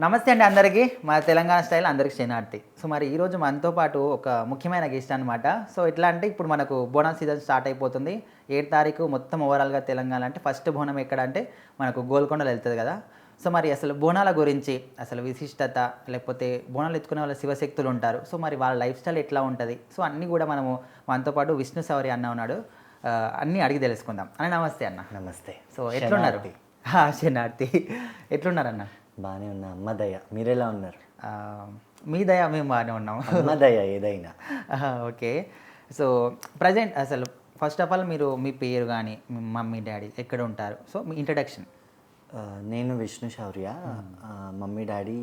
నమస్తే అండి అందరికీ. మా తెలంగాణ స్టైల్ అందరికి శనార్థి. సో మరి ఈరోజు మనతో పాటు ఒక ముఖ్యమైన గెస్ట్ అనమాట. సో ఎట్లా అంటే ఇప్పుడు మనకు బోనం సీజన్ స్టార్ట్ అయిపోతుంది. 7 తారీఖు మొత్తం ఓవరాల్గా తెలంగాణ అంటే ఫస్ట్ బోనం ఎక్కడ అంటే మనకు గోల్కొండలో వెళ్తుంది కదా. సో మరి అసలు బోనాల గురించి అసలు విశిష్టత, లేకపోతే బోనాలు ఎత్తుకునే వాళ్ళ శివశక్తులు ఉంటారు. సో మరి వాళ్ళ లైఫ్ స్టైల్ ఎట్లా ఉంటుంది, సో అన్నీ కూడా మనము మనతో పాటు విష్ణు సౌరి అన్న ఉన్నాడు. అన్నీ అడిగి తెలుసుకుందాం. అన్న నమస్తే అన్న. నమస్తే. సో ఎట్లున్నారు? శనార్థి ఎట్లున్నారన్న? బాగానే ఉన్నా, అమ్మ దయ. మీరెలా ఉన్నారు? మీ దయ మేము బాగానే ఉన్నాం. అమ్మ దయ ఏదైనా. ఓకే. సో ప్రజెంట్ అసలు ఫస్ట్ ఆఫ్ ఆల్ మీరు మీ పేరు కానీ మీ మమ్మీ డాడీ ఎక్కడ ఉంటారు, సో మీ ఇంట్రడక్షన్. నేను విష్ణు శౌర్య. మమ్మీ డాడీ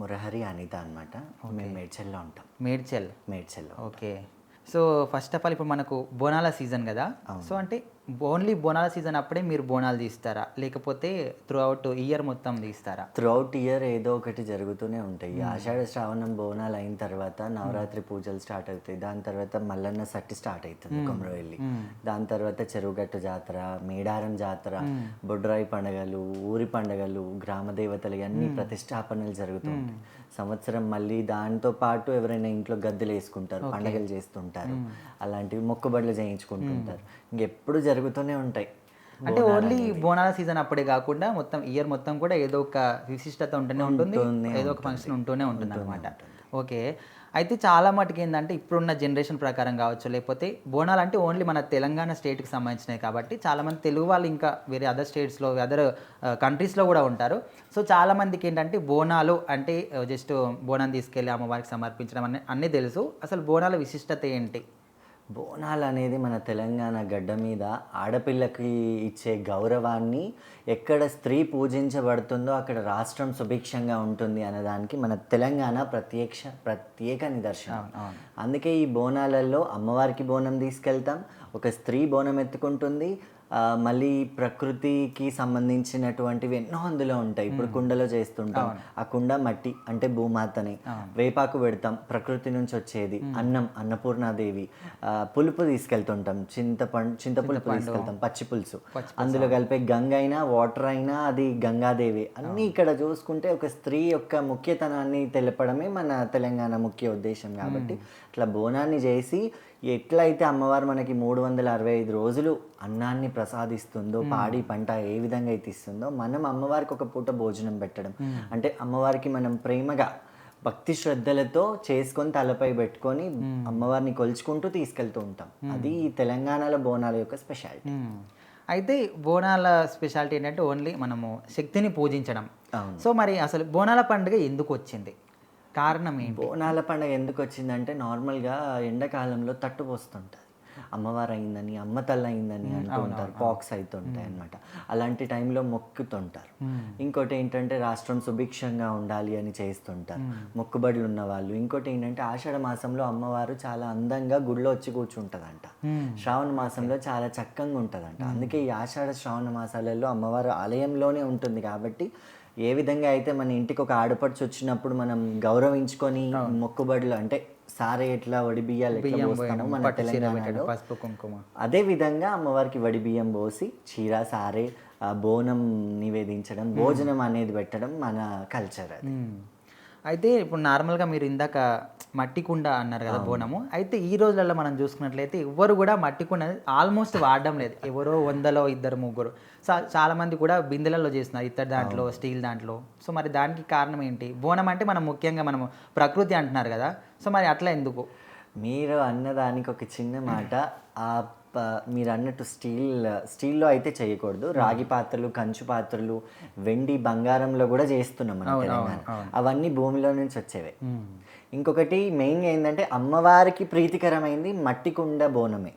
మురహరి అనిత అనమాట. మేము మేడ్చల్లో ఉంటాం. మేడ్చల్లో. Okay. So first of all ఇప్పుడు మనకు బోనాల సీజన్ కదా. సో అంటే ఓన్లీ బోనాల సీజన్ అప్పుడే మీరు బోనాలు తీస్తారా, లేకపోతే త్రూ అవుట్ ఇయర్ మొత్తం తీస్తారా? త్రూ అవుట్ ఇయర్ ఏదో ఒకటి జరుగుతూనే ఉంటాయి. ఆషాఢ శ్రావణం బోనాలు అయిన తర్వాత నవరాత్రి పూజలు స్టార్ట్ అవుతాయి. దాని తర్వాత మల్లన్న సట్టి స్టార్ట్ అవుతుంది కొమరవెల్లి. దాని తర్వాత చెరువుగట్టు జాతర, మేడారం జాతర, బొడ్రాయి పండుగలు, ఊరి పండుగలు, గ్రామ దేవతలు అన్ని ప్రతిష్టాపనలు జరుగుతూ ఉంటాయి. సంవత్సరం మళ్ళీ దాంతో పాటు ఎవరైనా ఇంట్లో గద్దెలు వేసుకుంటారు, పండుగలు చేస్తుంటారు, అలాంటివి మొక్కుబడులు చేయించుకుంటుంటారు. ఇంకెప్పుడు జరుగుతూనే ఉంటాయి. అంటే ఓన్లీ బోనాల సీజన్ అప్పుడే కాకుండా మొత్తం ఇయర్ మొత్తం కూడా ఏదో ఒక విశిష్టత ఉంటూనే ఉంటుంది, ఏదో ఒక ఫంక్షన్ ఉంటూనే ఉంటుంది అనమాట. ఓకే. అయితే చాలా మటుకు ఏంటంటే ఇప్పుడున్న జనరేషన్ ప్రకారం కావచ్చు, లేకపోతే బోనాలు అంటే ఓన్లీ మన తెలంగాణ స్టేట్కి సంబంధించినవి కాబట్టి చాలామంది తెలుగు వాళ్ళు ఇంకా వేరే అదర్ స్టేట్స్లో అదర్ కంట్రీస్లో కూడా ఉంటారు. సో చాలామందికి ఏంటంటే బోనాలు అంటే జస్ట్ బోనం తీసుకెళ్ళి అమ్మవారికి సమర్పించడం అన్నీ తెలుసు. అసలు బోనాల విశిష్టత ఏంటి? బోనాలు అనేది మన తెలంగాణ గడ్డ మీద ఆడపిల్లకి ఇచ్చే గౌరవాన్ని, ఎక్కడ స్త్రీ పూజించబడుతుందో అక్కడ రాష్ట్రం సుభిక్షంగా ఉంటుంది అనేదానికి మన తెలంగాణ ప్రత్యేక నిదర్శనం. అందుకే ఈ బోనాలలో అమ్మవారికి బోనం తీసుకెళ్తాం, ఒక స్త్రీ బోనం ఎత్తుకుంటుంది, మళ్ళీ ప్రకృతికి సంబంధించినటువంటివి ఎన్నో అందులో ఉంటాయి. ఇప్పుడు కుండలో చేస్తుంటాం, ఆ కుండ మట్టి అంటే భూమాతని, వేపాకు పెడతాం ప్రకృతి నుంచి వచ్చేది, అన్నం అన్నపూర్ణాదేవి, పులుపు తీసుకెళ్తుంటాం, చింతపులుపు తీసుకెళ్తాం, పచ్చి పులుసు, అందులో కలిపే గంగ అయినా వాటర్ అయినా అది గంగాదేవి. అన్నీ ఇక్కడ చూసుకుంటే ఒక స్త్రీ యొక్క ముఖ్యతనాన్ని తెలపడమే మన తెలంగాణ ముఖ్య ఉద్దేశం. కాబట్టి అట్లా బోనాన్ని చేసి ఎట్లయితే అమ్మవారు మనకి 365 రోజులు అన్నాన్ని ప్రసాదిస్తుందో, పాడి పంట ఏ విధంగా అయితే ఇస్తుందో, మనం అమ్మవారికి ఒక పూట భోజనం పెట్టడం అంటే అమ్మవారికి మనం ప్రేమగా భక్తి శ్రద్ధలతో చేసుకొని తలపై పెట్టుకొని అమ్మవారిని కొలుచుకుంటూ తీసుకెళ్తూ ఉంటాం. అది ఈ తెలంగాణలో బోనాల యొక్క స్పెషాలిటీ. అయితే బోనాల స్పెషాలిటీ ఏంటంటే ఓన్లీ మనము శక్తిని పూజించడం. సో మరి అసలు బోనాల పండుగ ఎందుకు వచ్చింది, కారణం ఏంటి? బోనాల పండుగ ఎందుకు వచ్చిందంటే నార్మల్గా ఎండాకాలంలో తట్టుపోస్తుంటుంది, అమ్మవారు అయిందని, అమ్మ తల్లి అయిందని అంటూ ఉంటారు, పాక్స్ అవుతుంటాయి అనమాట. అలాంటి టైంలో మొక్కుతుంటారు. ఇంకోటి ఏంటంటే రాష్ట్రం సుభిక్షంగా ఉండాలి అని చేస్తుంటారు మొక్కుబడులు ఉన్న వాళ్ళు. ఇంకోటి ఏంటంటే ఆషాఢ మాసంలో అమ్మవారు చాలా అందంగా గుడిలో వచ్చి కూర్చుంటుందంట, శ్రావణ మాసంలో చాలా చక్కగా ఉంటుందంట. అందుకే ఈ ఆషాఢ శ్రావణ మాసాలలో అమ్మవారు ఆలయంలోనే ఉంటుంది. కాబట్టి ఏ విధంగా అయితే మన ఇంటికి ఒక ఆడపడుచు వచ్చినప్పుడు మనం గౌరవించుకొని మొక్కుబడులు అంటే సారే ఎట్లా వడి బియ్యాలు ఎట్లా పోస్తామో మన తెలంగాణలో, అదే విధంగా అమ్మవారికి వడి బియ్యం పోసి చీర, సారే, బోనం నివేదించడం, భోజనం అనేది పెట్టడం మన కల్చర్ అది. అయితే ఇప్పుడు నార్మల్గా మీరు ఇందాక మట్టి కుండ అన్నారు కదా బోనము. అయితే ఈ రోజులలో మనం చూసుకున్నట్లయితే ఎవరు కూడా మట్టి కుండ ఆల్మోస్ట్ వాడడం లేదు. ఎవరో 100లో 2-3. చాలామంది కూడా బిందెలలో చేస్తున్నారు, ఇత్తడి దాంట్లో, స్టీల్ దాంట్లో. సో మరి దానికి కారణం ఏంటి? బోనం అంటే మనం ముఖ్యంగా మనము ప్రకృతి అంటున్నారు కదా, సో మరి అట్లా ఎందుకు? మీరు అన్నదానికి ఒక చిన్న మాట. మీరు అన్నట్టు స్టీల్లో అయితే చేయకూడదు. రాగి పాత్రలు, కంచు పాత్రలు, వెండి, బంగారంలో కూడా చేస్తున్నాం మన తెలంగాణ. అవన్నీ భూమిలో నుంచి వచ్చేవే. ఇంకొకటి మెయిన్గా ఏంటంటే అమ్మవారికి ప్రీతికరమైంది మట్టి కుండ బోనమే.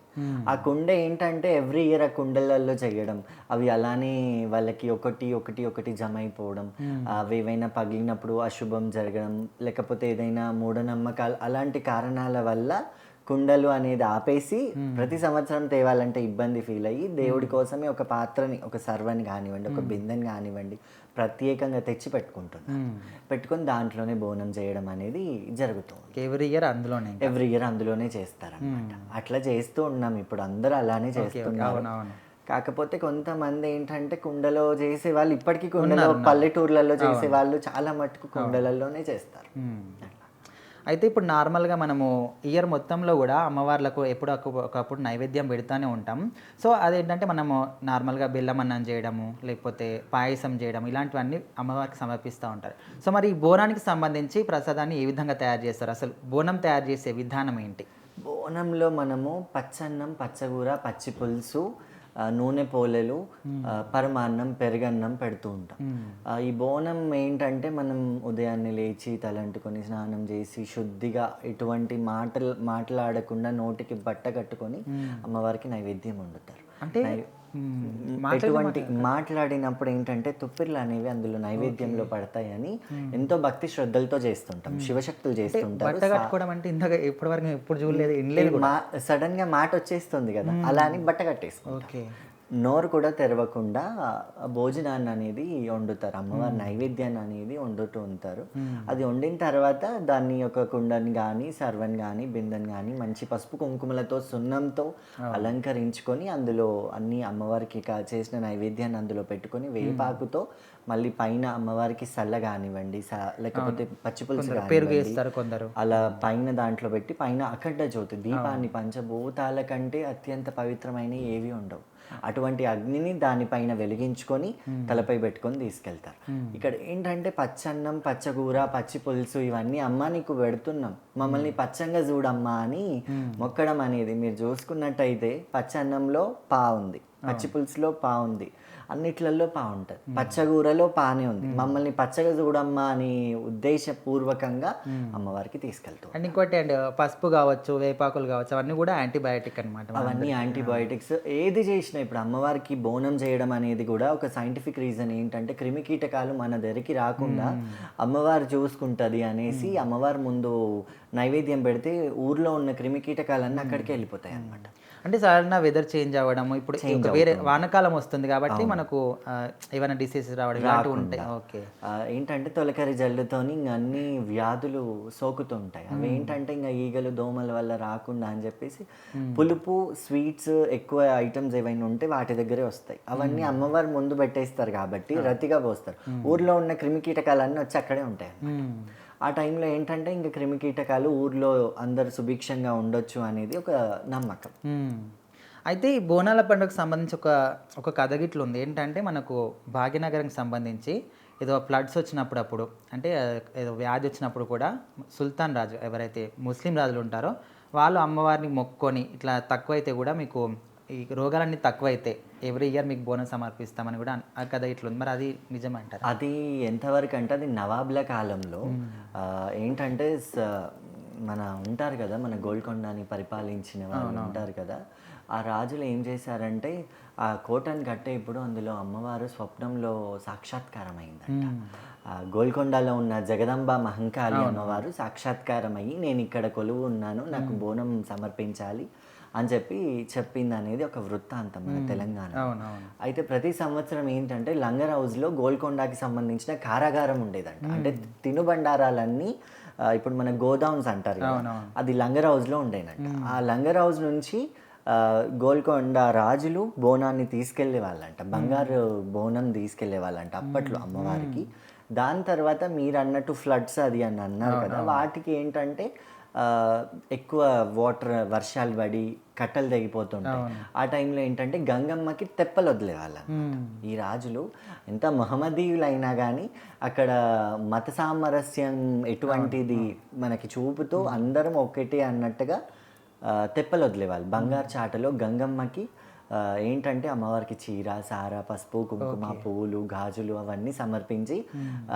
ఆ కుండ ఏంటంటే ఎవ్రీ ఇయర్ ఆ కుండలలో చేయడం, అవి అలానే వాళ్ళకి ఒకటి జమ అయిపోవడం, అవి ఏవైనా పగిలినప్పుడు అశుభం జరగడం, లేకపోతే ఏదైనా మూఢనమ్మకాలు అలాంటి కారణాల వల్ల కుండలు అనేది ఆపేసి ప్రతి సంవత్సరం తేవాలంటే ఇబ్బంది ఫీల్ అయ్యి దేవుడి కోసమే ఒక పాత్రని, ఒక సర్వని కానివ్వండి, ఒక బిందెని కానివ్వండి ప్రత్యేకంగా తెచ్చి పెట్టుకొని దాంట్లోనే బోనం చేయడం అనేది జరుగుతుంది. ఎవ్రీ ఇయర్ అందులోనే చేస్తారన్నమాట. అట్లా చేస్తూ ఉన్నాం, ఇప్పుడు అందరూ అలానే చేస్తున్నారు. కాకపోతే కొంతమంది ఏంటంటే కుండలో చేసే వాళ్ళు ఇప్పటికీ కుండలో పల్లెటూర్లలో చేసే వాళ్ళు చాలా మటుకు కుండలలోనే చేస్తారు. అయితే ఇప్పుడు నార్మల్గా మనము ఇయర్ మొత్తంలో కూడా అమ్మవార్లకు ఎప్పుడు ఒకప్పుడు నైవేద్యం పెడుతూనే ఉంటాం. సో అదేంటంటే మనము నార్మల్గా బెల్లం అన్నం చేయడము, లేకపోతే పాయసం చేయడం, ఇలాంటివన్నీ అమ్మవారికి సమర్పిస్తూ ఉంటారు. సో మరి ఈ బోనానికి సంబంధించి ప్రసాదాన్ని ఏ విధంగా తయారు చేస్తారు, అసలు బోనం తయారు చేసే విధానం ఏంటి? బోనంలో మనము పచ్చన్నం, పచ్చగూర, పచ్చి పులుసు, నూనె పోలెలు, పరమాన్నం, పెరుగన్నం పెడుతూ ఉంటాం. ఈ బోనం ఏంటంటే మనం ఉదయాన్నే లేచి తలంటుకొని స్నానం చేసి శుద్ధిగా ఎటువంటి మాట్లాడకుండా నోటికి బట్ట కట్టుకొని అమ్మవారికి నైవేద్యం వండుతారు. అంటే ఎటువంటి మాట్లాడినప్పుడు ఏంటంటే తుప్పిర్లు అనేవి అందులో నైవేద్యంలో పడతాయని ఎంతో భక్తి శ్రద్ధలతో చేస్తుంటాం, శివశక్తులు చేస్తుంటారు. ఎప్పుడు చూడలేదు, సడన్ గా మాట వచ్చేస్తుంది కదా, అలా అని బట్ట కట్టేసుకుంటాం. నోరు కూడా తెరవకుండా భోజనాన్ని అనేది వండుతారు, అమ్మవారి నైవేద్యాన్ని అనేది వండుతూ ఉంటారు. అది వండిన తర్వాత దాన్ని ఒక కుండని కానీ సర్వని కానీ బిందెని కానీ మంచి పసుపు కుంకుమలతో సున్నంతో అలంకరించుకొని అందులో అన్ని అమ్మవారికి చేసిన నైవేద్యాన్ని అందులో పెట్టుకొని వేపాకుతో మళ్ళీ పైన అమ్మవారికి సల్ల కానివ్వండి, లేకపోతే పచ్చిపులుసు కానివ్వండి, అలా పైన దాంట్లో పెట్టి పైన అఖండ జ్యోతి దీపాన్ని, పంచభూతాల కంటే అత్యంత పవిత్రమైన ఏవి ఉండవు, అటువంటి అగ్నిని దానిపైన వెలిగించుకొని తలపై పెట్టుకొని తీసుకెళ్తారు. ఇక్కడ ఏంటంటే పచ్చన్నం, పచ్చగూర, పచ్చి పులుసు ఇవన్నీ అమ్మ నీకు పెడుతున్నాం, మమ్మల్ని పచ్చంగా చూడమ్మా అని మొక్కడం అనేది. మీరు చూసుకున్నట్టయితే పచ్చన్నంలో పా ఉంది, పచ్చి పులుసులో పా ఉంది, అన్నిట్లలో పా ఉంటుంది, పచ్చగూరలో పానే ఉంది, మమ్మల్ని పచ్చగా చూడమ్మా అని ఉద్దేశపూర్వకంగా అమ్మవారికి తీసుకెళ్తాం. అండ్ ఇంకోటి అండ్ పసుపు కావచ్చు, వేపాకులు కావచ్చు, అవన్నీ కూడా యాంటీబయాటిక్ అనమాట. అవన్నీ యాంటీబయాటిక్స్. ఏది చేసినా ఇప్పుడు అమ్మవారికి బోనం చేయడం అనేది కూడా ఒక సైంటిఫిక్ రీజన్ ఏంటంటే క్రిమి కీటకాలు మన దగ్గరికి రాకుండా అమ్మవారు చూసుకుంటుంది అనేసి అమ్మవారి ముందు నైవేద్యం పెడితే ఊర్లో ఉన్న క్రిమి కీటకాలన్నీ అక్కడికి వెళ్ళిపోతాయి అన్నమాట. అంటే సడన్గా వెదర్ చేంజ్ అవ్వడము, ఇప్పుడు వేరే వానకాలం వస్తుంది కాబట్టి మనకు ఏమైనా డిసీజెస్ రావడం ఇలాంటివి ఉంటాయి. ఓకే, ఏంటంటే తొలకరి జల్లుతోని ఇంకా అన్ని వ్యాధులు సోకుతూ ఉంటాయి. అవి ఏంటంటే ఇంకా ఈగలు దోమల వల్ల రాకుండా అని చెప్పేసి పులుపు, స్వీట్స్, ఎక్కువ ఐటమ్స్ ఏవైనా ఉంటే వాటి దగ్గరే వస్తాయి. అవన్నీ అమ్మవారు ముందు పెట్టేస్తారు కాబట్టి రతిగా పోస్తారు. ఊర్లో ఉన్న క్రిమి కీటకాలన్నీ వచ్చి అక్కడే ఉంటాయి. ఆ టైంలో ఏంటంటే ఇంకా క్రిమి కీటకాలు ఊర్లో అందరు సుభిక్షంగా ఉండొచ్చు అనేది ఒక నమ్మకం. అయితే ఈ బోనాల పండుగకు సంబంధించి ఒక కథ గిట్లు ఉంది. ఏంటంటే మనకు భాగ్యనగరంకి సంబంధించి ఏదో ఫ్లడ్స్ వచ్చినప్పుడు అంటే ఏదో వ్యాధి వచ్చినప్పుడు కూడా సుల్తాన్ రాజు, ఎవరైతే ముస్లిం రాజులు ఉంటారో వాళ్ళు అమ్మవారిని మొక్కుకొని ఇట్లా తక్కువైతే కూడా మీకు ఈ రోగాలన్నీ తక్కువైతే ఎవ్రీ ఇయర్ మీకు బోనం సమర్పిస్తామని కూడా ఆ కథ ఇట్లుంది. మరి అది నిజమంటారు? అది ఎంతవరకు అంటే అది నవాబ్ల కాలంలో ఏంటంటే మన ఉంటారు కదా, మన గోల్కొండని పరిపాలించిన వాళ్ళు ఉంటారు కదా, ఆ రాజులు ఏం చేశారంటే ఆ కోటను కట్టే ఇప్పుడు అందులో అమ్మవారు స్వప్నంలో సాక్షాత్కారం అయిందంట. గోల్కొండలో ఉన్న జగదంబ మహంకాళి అమ్మవారు సాక్షాత్కారం అయ్యి నేను ఇక్కడ కొలువు ఉన్నాను, నాకు బోనం సమర్పించాలి అని చెప్పింది అనేది ఒక వృత్తాంతం మన తెలంగాణ. అయితే ప్రతి సంవత్సరం ఏంటంటే లంగర్ హౌస్లో గోల్కొండకి సంబంధించిన కారాగారం ఉండేదంట. అంటే తినుబండారాలన్నీ ఇప్పుడు మన గోడౌన్స్ అంటారు కదా, అది లంగర్ హౌస్లో ఉండేనంట. ఆ లంగర్ హౌస్ నుంచి గోల్కొండ రాజులు బోనాన్ని తీసుకెళ్లే వాళ్ళంట, బంగారు బోనం తీసుకెళ్లే వాళ్ళంట అప్పట్లో అమ్మవారికి. దాని తర్వాత మీరు అన్నట్టు ఫ్లడ్స్ అది అని అన్నారు కదా, వాటికి ఏంటంటే ఎక్కువ వాటర్ వర్షాలు పడి కట్టలు తెగిపోతుంటాయి. ఆ టైంలో ఏంటంటే గంగమ్మకి తెప్పలు వదిలేవాళ్ళం. ఈ రాజులు ఎంత మహమ్మదీయులైనా కానీ అక్కడ మత సామరస్యం ఎటువంటిది మనకి చూపుతూ అందరం ఒకటి అన్నట్టుగా తెప్పలు వదిలేవాళ్ళు. బంగారు చాటలో గంగమ్మకి ఏంటంటే అమ్మవారికి చీర, సార, పసుపు, కుంకుమ, పువ్వులు, గాజులు అవన్నీ సమర్పించి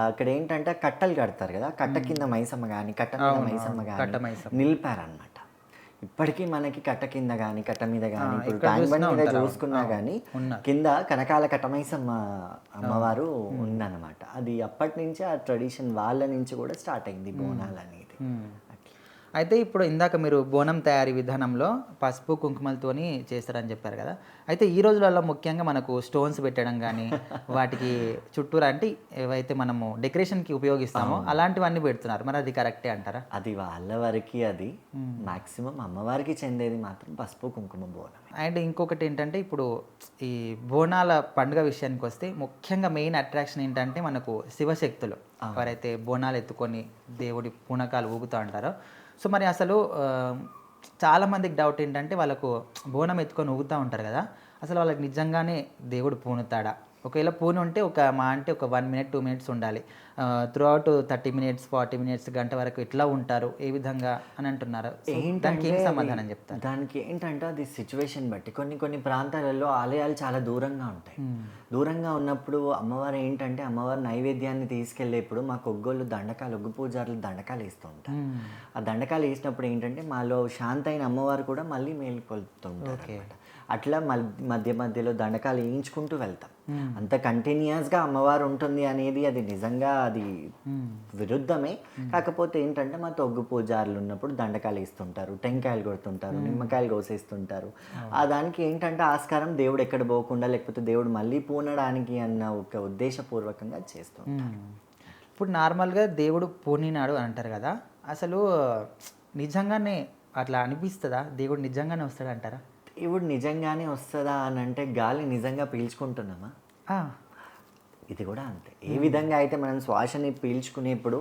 అక్కడ ఏంటంటే కట్టలు కడతారు కదా, కట్ట కింద మైసమ్మ కానీ కట్ట మీద మైసమ్మ కానీ నిలిపారనమాట. ఇప్పటికీ మనకి కట్ట కింద కానీ కట్ట మీద కానీ ఇప్పుడు ట్యాంక్ బండ్ మీద చూసుకున్నా కానీ కింద కనకాల కట్టమైసమ్మ అమ్మవారు ఉందన్నమాట. అది అప్పటి నుంచి ఆ ట్రెడిషన్ వాళ్ళ నుంచి కూడా స్టార్ట్ అయింది బోనాలు అనేది. అయితే ఇప్పుడు ఇందాక మీరు బోనం తయారీ విధానంలో పసుపు కుంకుమలతోని చేస్తారని చెప్పారు కదా. అయితే ఈ రోజులలో ముఖ్యంగా మనకు స్టోన్స్ పెట్టడం కానీ వాటికి చుట్టూరా అంటే ఏవైతే మనము డెకరేషన్కి ఉపయోగిస్తామో అలాంటివన్నీ పెడుతున్నారు. మరి అది కరెక్టే అంటారా? అది వాళ్ళ వరకు, అది మాక్సిమం అమ్మవారికి చెందేది మాత్రం పసుపు కుంకుమ బోనం. అండ్ ఇంకొకటి ఏంటంటే ఇప్పుడు ఈ బోనాల పండుగ విషయానికి వస్తే ముఖ్యంగా మెయిన్ అట్రాక్షన్ ఏంటంటే మనకు శివశక్తులు ఎవరైతే బోనాలు ఎత్తుకొని దేవుడి పూనకాలు ఊగుతూ ఉంటారో. సో మరి అసలు చాలామందికి డౌట్ ఏంటంటే వాళ్ళకు బోనం ఎత్తుకొని ఊగుతూ ఉంటారు కదా, అసలు వాళ్ళకి నిజంగానే దేవుడు పూనుతాడా? ఒకవేళ పూను ఉంటే అంటే ఒక 1 minute 2 minutes ఉండాలి, త్రూ అవుట్ 30 minutes 40 minutes గంట వరకు ఎట్లా ఉంటారు, ఏ విధంగా అని అంటున్నారు. దానికి ఏం సమాధానం చెప్తారు? దానికి ఏంటంటే అది సిచ్యువేషన్ బట్టి కొన్ని ప్రాంతాలలో ఆలయాలు చాలా దూరంగా ఉంటాయి. దూరంగా ఉన్నప్పుడు అమ్మవారు ఏంటంటే అమ్మవారి నైవేద్యాన్ని తీసుకెళ్ళేప్పుడు మా కొగ్గోళ్ళు దండకాలు, ఒగ్గు పూజారులు దండకాలు వేస్తూ ఉంటారు. ఆ దండకాలు వేసినప్పుడు ఏంటంటే మాలో శాంతైన అమ్మవారు కూడా మళ్ళీ మేలుకొలుతుంటారు. అట్లా మధ్య మధ్యలో దండకాలు వేయించుకుంటూ వెళ్తాం. అంత కంటిన్యూస్గా అమ్మవారు ఉంటుంది అనేది అది నిజంగా అది విరుద్ధమే. కాకపోతే ఏంటంటే మా తొగ్గు పూజారులు ఉన్నప్పుడు దండకాలు వేస్తుంటారు, టెంకాయలు కొడుతుంటారు, నిమ్మకాయలు కోసేస్తుంటారు. ఆ దానికి ఏంటంటే ఆస్కారం దేవుడు ఎక్కడ పోకుండా, లేకపోతే దేవుడు మళ్ళీ పూనడానికి అన్న ఒక ఉద్దేశపూర్వకంగా చేస్తుంటారు. ఇప్పుడు నార్మల్గా దేవుడు పూనినాడు అని అంటారు కదా, అసలు నిజంగానే అట్లా అనిపిస్తుందా? దేవుడు నిజంగానే వస్తాడు అంటారా? దేవుడు నిజంగానే వస్తుందా అని అంటే గాలి నిజంగా పీల్చుకుంటున్నామా? ఇది కూడా అంతే. ఏ విధంగా అయితే మనం శ్వాసని పీల్చుకునేప్పుడు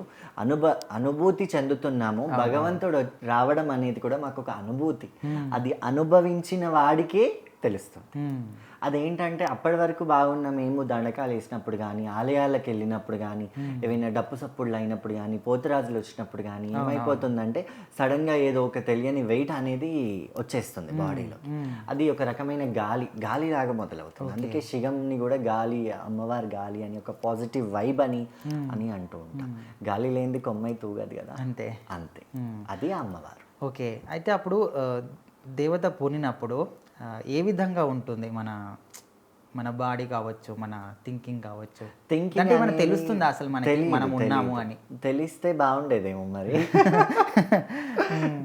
అనుభూతి చెందుతున్నామో, భగవంతుడు రావడం అనేది కూడా మాకు ఒక అనుభూతి. అది అనుభవించిన వాడికే తెలుస్తుంది. అదేంటంటే అప్పటి వరకు బాగున్న మేము దండకాలు వేసినప్పుడు కానీ, ఆలయాలకు వెళ్ళినప్పుడు కానీ, ఏవైనా డప్పు సప్పుళ్ళు అయినప్పుడు కానీ, పోతురాజులు వచ్చినప్పుడు కానీ ఏమైపోతుందంటే సడన్గా ఏదో ఒక తెలియని వెయిట్ అనేది వచ్చేస్తుంది బాడీలో. అది ఒక రకమైన గాలి లాగా మొదలవుతుంది. అందుకే శివంని కూడా గాలి, అమ్మవారి గాలి అని ఒక పాజిటివ్ వైబ్ అని అంటూ ఉంటాం. గాలి లేనిది కొమ్మై తూగదు కదా, అంతే అంతే. అది అమ్మవారు. ఓకే. అయితే అప్పుడు దేవత పూనినప్పుడు ఏ విధంగా ఉంటుంది మన బాడీ కావచ్చు, మన థింకింగ్ కావచ్చు? అంటే మనకు తెలుస్తుంది అసలు మనం ఉన్నాము అని? తెలిస్తే బాగుండేదేమో మరి.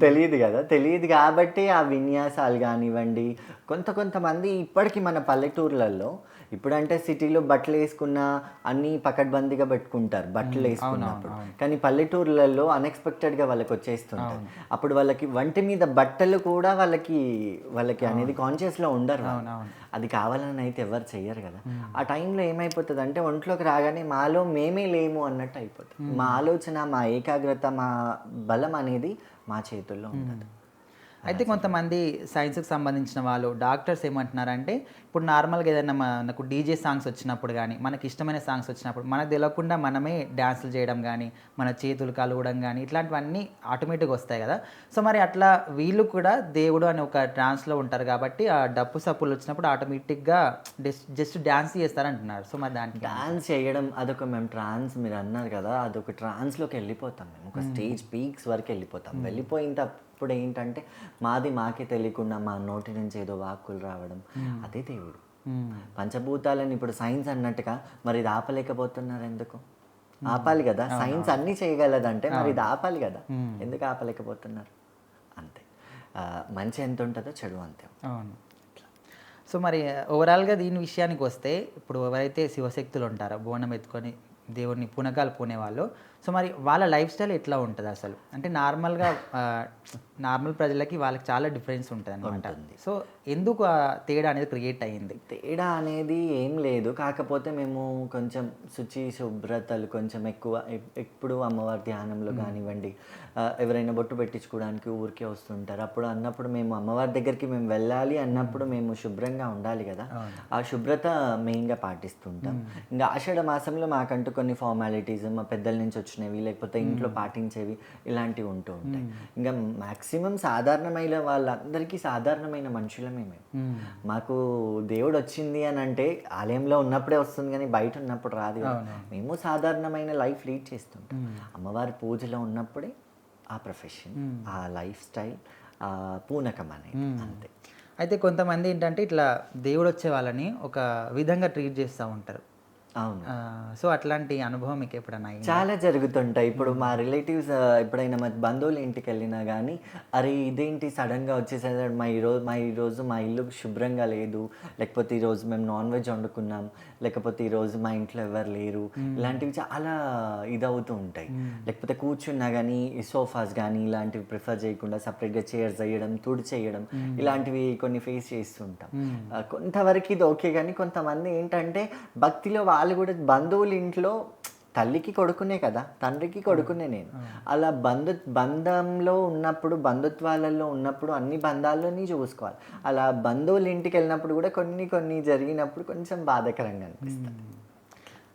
తెలియదు కాబట్టి ఆ విన్యాసాలు కానివ్వండి. కొంతమంది ఇప్పటికీ మన పల్లెటూర్లలో, ఇప్పుడంటే సిటీలో బట్టలు వేసుకున్న అన్నీ పకడ్బందీగా పెట్టుకుంటారు బట్టలు వేసుకున్నప్పుడు, కానీ పల్లెటూర్లలో అన్ఎక్స్పెక్టెడ్గా వాళ్ళకి వచ్చేస్తుంటారు. అప్పుడు వాళ్ళకి వంటి మీద బట్టలు కూడా వాళ్ళకి అనేది కాన్షియస్లో ఉండరు. అది కావాలని అయితే ఎవరు చెయ్యరు కదా. ఆ టైంలో ఏమైపోతుంది అంటే ఒంట్లోకి రాగానే మాలో మేమే లేము అన్నట్టు అయిపోతుంది. మా ఆలోచన, మా ఏకాగ్రత, మా బలం అనేది మా చేతుల్లో ఉండదు. అయితే కొంతమంది సైన్స్కి సంబంధించిన వాళ్ళు, డాక్టర్స్ ఏమంటున్నారంటే ఇప్పుడు నార్మల్గా ఏదైనా మనకు డీజే సాంగ్స్ వచ్చినప్పుడు కానీ, మనకి ఇష్టమైన సాంగ్స్ వచ్చినప్పుడు మనకు తెలియకుండా మనమే డ్యాన్సులు చేయడం కానీ, మన చేతులు కలవడం కానీ ఇట్లాంటివన్నీ ఆటోమేటిక్గా వస్తాయి కదా. సో మరి అట్లా వీళ్ళు కూడా దేవుడు అని ఒక ట్రాన్స్లో ఉంటారు కాబట్టి ఆ డప్పు సప్పులు వచ్చినప్పుడు ఆటోమేటిక్గా జస్ట్ డ్యాన్స్ చేస్తారంటున్నారు. సో మరి దానికి డ్యాన్స్ చేయడం అదొక మేము ట్రాన్స్, మీరు అన్నారు కదా, అదొక ట్రాన్స్లోకి వెళ్ళిపోతాం. మేము ఒక స్టేజ్ పీక్స్ వరకు వెళ్ళిపోతాం. వెళ్ళిపోయిన ఇప్పుడు ఏంటంటే మాకే తెలియకుండా మా నోటి నుంచి ఏదో వాక్కులు రావడం, అదే దేవుడు. పంచభూతాలని ఇప్పుడు సైన్స్ అన్నట్టుగా మరి ఇది ఆపలేకపోతున్నారు ఎందుకు? ఆపాలి కదా. సైన్స్ అన్నీ చేయగలదంటే మరి ఇది ఆపాలి కదా, ఎందుకు ఆపలేకపోతున్నారు? అంతే. మంచి ఎంత ఉంటుందో చెడు అంతే. అవును. సో మరి ఓవరాల్గా దీని విషయానికి వస్తే ఇప్పుడు ఎవరైతే శివశక్తులు ఉంటారో బోనం ఎత్తుకొని దేవుడిని పూనకాలు పూనేవాళ్ళు, సో మరి వాళ్ళ లైఫ్ స్టైల్ ఎట్లా ఉంటుంది అసలు? అంటే నార్మల్ ప్రజలకి వాళ్ళకి చాలా డిఫరెన్స్ ఉంటుంది అనమాట. సో ఎందుకు ఆ తేడా అనేది క్రియేట్ అయ్యింది? తేడా అనేది ఏం లేదు, కాకపోతే మేము కొంచెం శుభ్రతలు కొంచెం ఎక్కువ. ఎప్పుడు అమ్మవారి ధ్యానంలో కానివ్వండి, ఎవరైనా బొట్టు పెట్టించుకోవడానికి ఊరికే వస్తుంటారు. అన్నప్పుడు మేము అమ్మవారి దగ్గరికి మేము వెళ్ళాలి అన్నప్పుడు మేము శుభ్రంగా ఉండాలి కదా. ఆ శుభ్రత మెయిన్గా పాటిస్తుంటాం. ఇంకా ఆషాఢ మాసంలో మాకంటూ కొన్ని ఫార్మాలిటీస్ మా పెద్దల నుంచి వచ్చినవి, లేకపోతే ఇంట్లో పాటించేవి ఇలాంటివి ఉంటూ ఉంటాయి. ఇంకా మ్యాక్సిమం సాధారణమైన వాళ్ళందరికీ సాధారణమైన మనుషులమే మేము. మాకు దేవుడు వచ్చింది అని అంటే ఆలయంలో ఉన్నప్పుడే వస్తుంది కానీ బయట ఉన్నప్పుడు రాదు. మేము సాధారణమైన లైఫ్ లీడ్ చేస్తుంటాం. అమ్మవారి పూజలో ఉన్నప్పుడే ఆ ప్రొఫెషన్, ఆ లైఫ్ స్టైల్, ఆ పూనకం అనేది అంతే. అయితే కొంతమంది ఏంటంటే ఇట్లా దేవుడు వచ్చే వాళ్ళని ఒక విధంగా ట్రీట్ చేస్తూ ఉంటారు. అవును. సో అట్లాంటి అనుభవం మీకు ఎప్పుడైనా అయిందా? చాలా జరుగుతుంటాయి. ఇప్పుడు మా రిలేటివ్స్ ఎప్పుడైనా మా బంధువుల ఇంటికి వెళ్ళినా కానీ, అరే ఇదేంటి సడన్గా వచ్చేసారు, ఈరోజు మా ఇల్లు శుభ్రంగా లేదు, లేకపోతే ఈరోజు మేము నాన్ వెజ్ వండుకున్నాం, లేకపోతే ఈరోజు మా ఇంట్లో ఎవరు లేరు, ఇలాంటివి చాలా ఇదవుతూ ఉంటాయి. లేకపోతే కూర్చున్నా కానీ ఈ సోఫాస్ కానీ ఇలాంటివి ప్రిఫర్ చేయకుండా సపరేట్గా చైర్స్ వేయడం, తుడిచేయడం, ఇలాంటివి కొన్ని ఫేస్ చేస్తుంటాం. కొంతవరకు ఇది ఓకే, కానీ కొంతమంది ఏంటంటే భక్తిలో వాళ్ళు కూడా బంధువుల ఇంట్లో తల్లికి కొడుకునే కదా, తండ్రికి కొడుకునే నేను. అలా బంధంలో ఉన్నప్పుడు, బంధుత్వాలలో ఉన్నప్పుడు అన్ని బంధాల్లోని చూసుకోవాలి. అలా బంధువుల ఇంటికి వెళ్ళినప్పుడు కూడా కొన్ని జరిగినప్పుడు కొంచెం బాధాకరంగా అనిపిస్తుంది.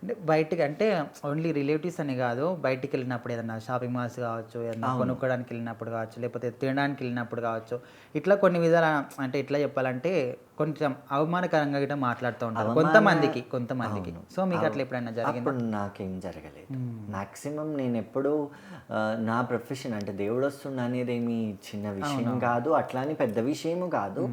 అంటే బయటికి అంటే ఓన్లీ రిలేటివ్స్ అని కాదు, బయటికి వెళ్ళినప్పుడు ఏదన్నా షాపింగ్ మాల్స్ కావచ్చు, ఏదన్నా కొనుక్కోవడానికి వెళ్ళినప్పుడు కావచ్చు, లేకపోతే తినడానికి వెళ్ళినప్పుడు కావచ్చు, ఇట్లా కొన్ని విధాల అంటే ఎట్లా చెప్పాలంటే కొంచెం అవమానకరంగా గిట్ట మాట్లాడుతూ ఉంటారు కొంతమందికి. సో మీకు అట్లా ఎప్పుడైనా జరిగింది? అప్పుడు నాకేం జరగలేదు. మ్యాక్సిమం నేను ఎప్పుడూ నా ప్రొఫెషన్ అంటే దేవుడు వస్తుండ అనేది ఏమి చిన్న విషయం కాదు, అట్లా అని పెద్ద విషయము కాదు.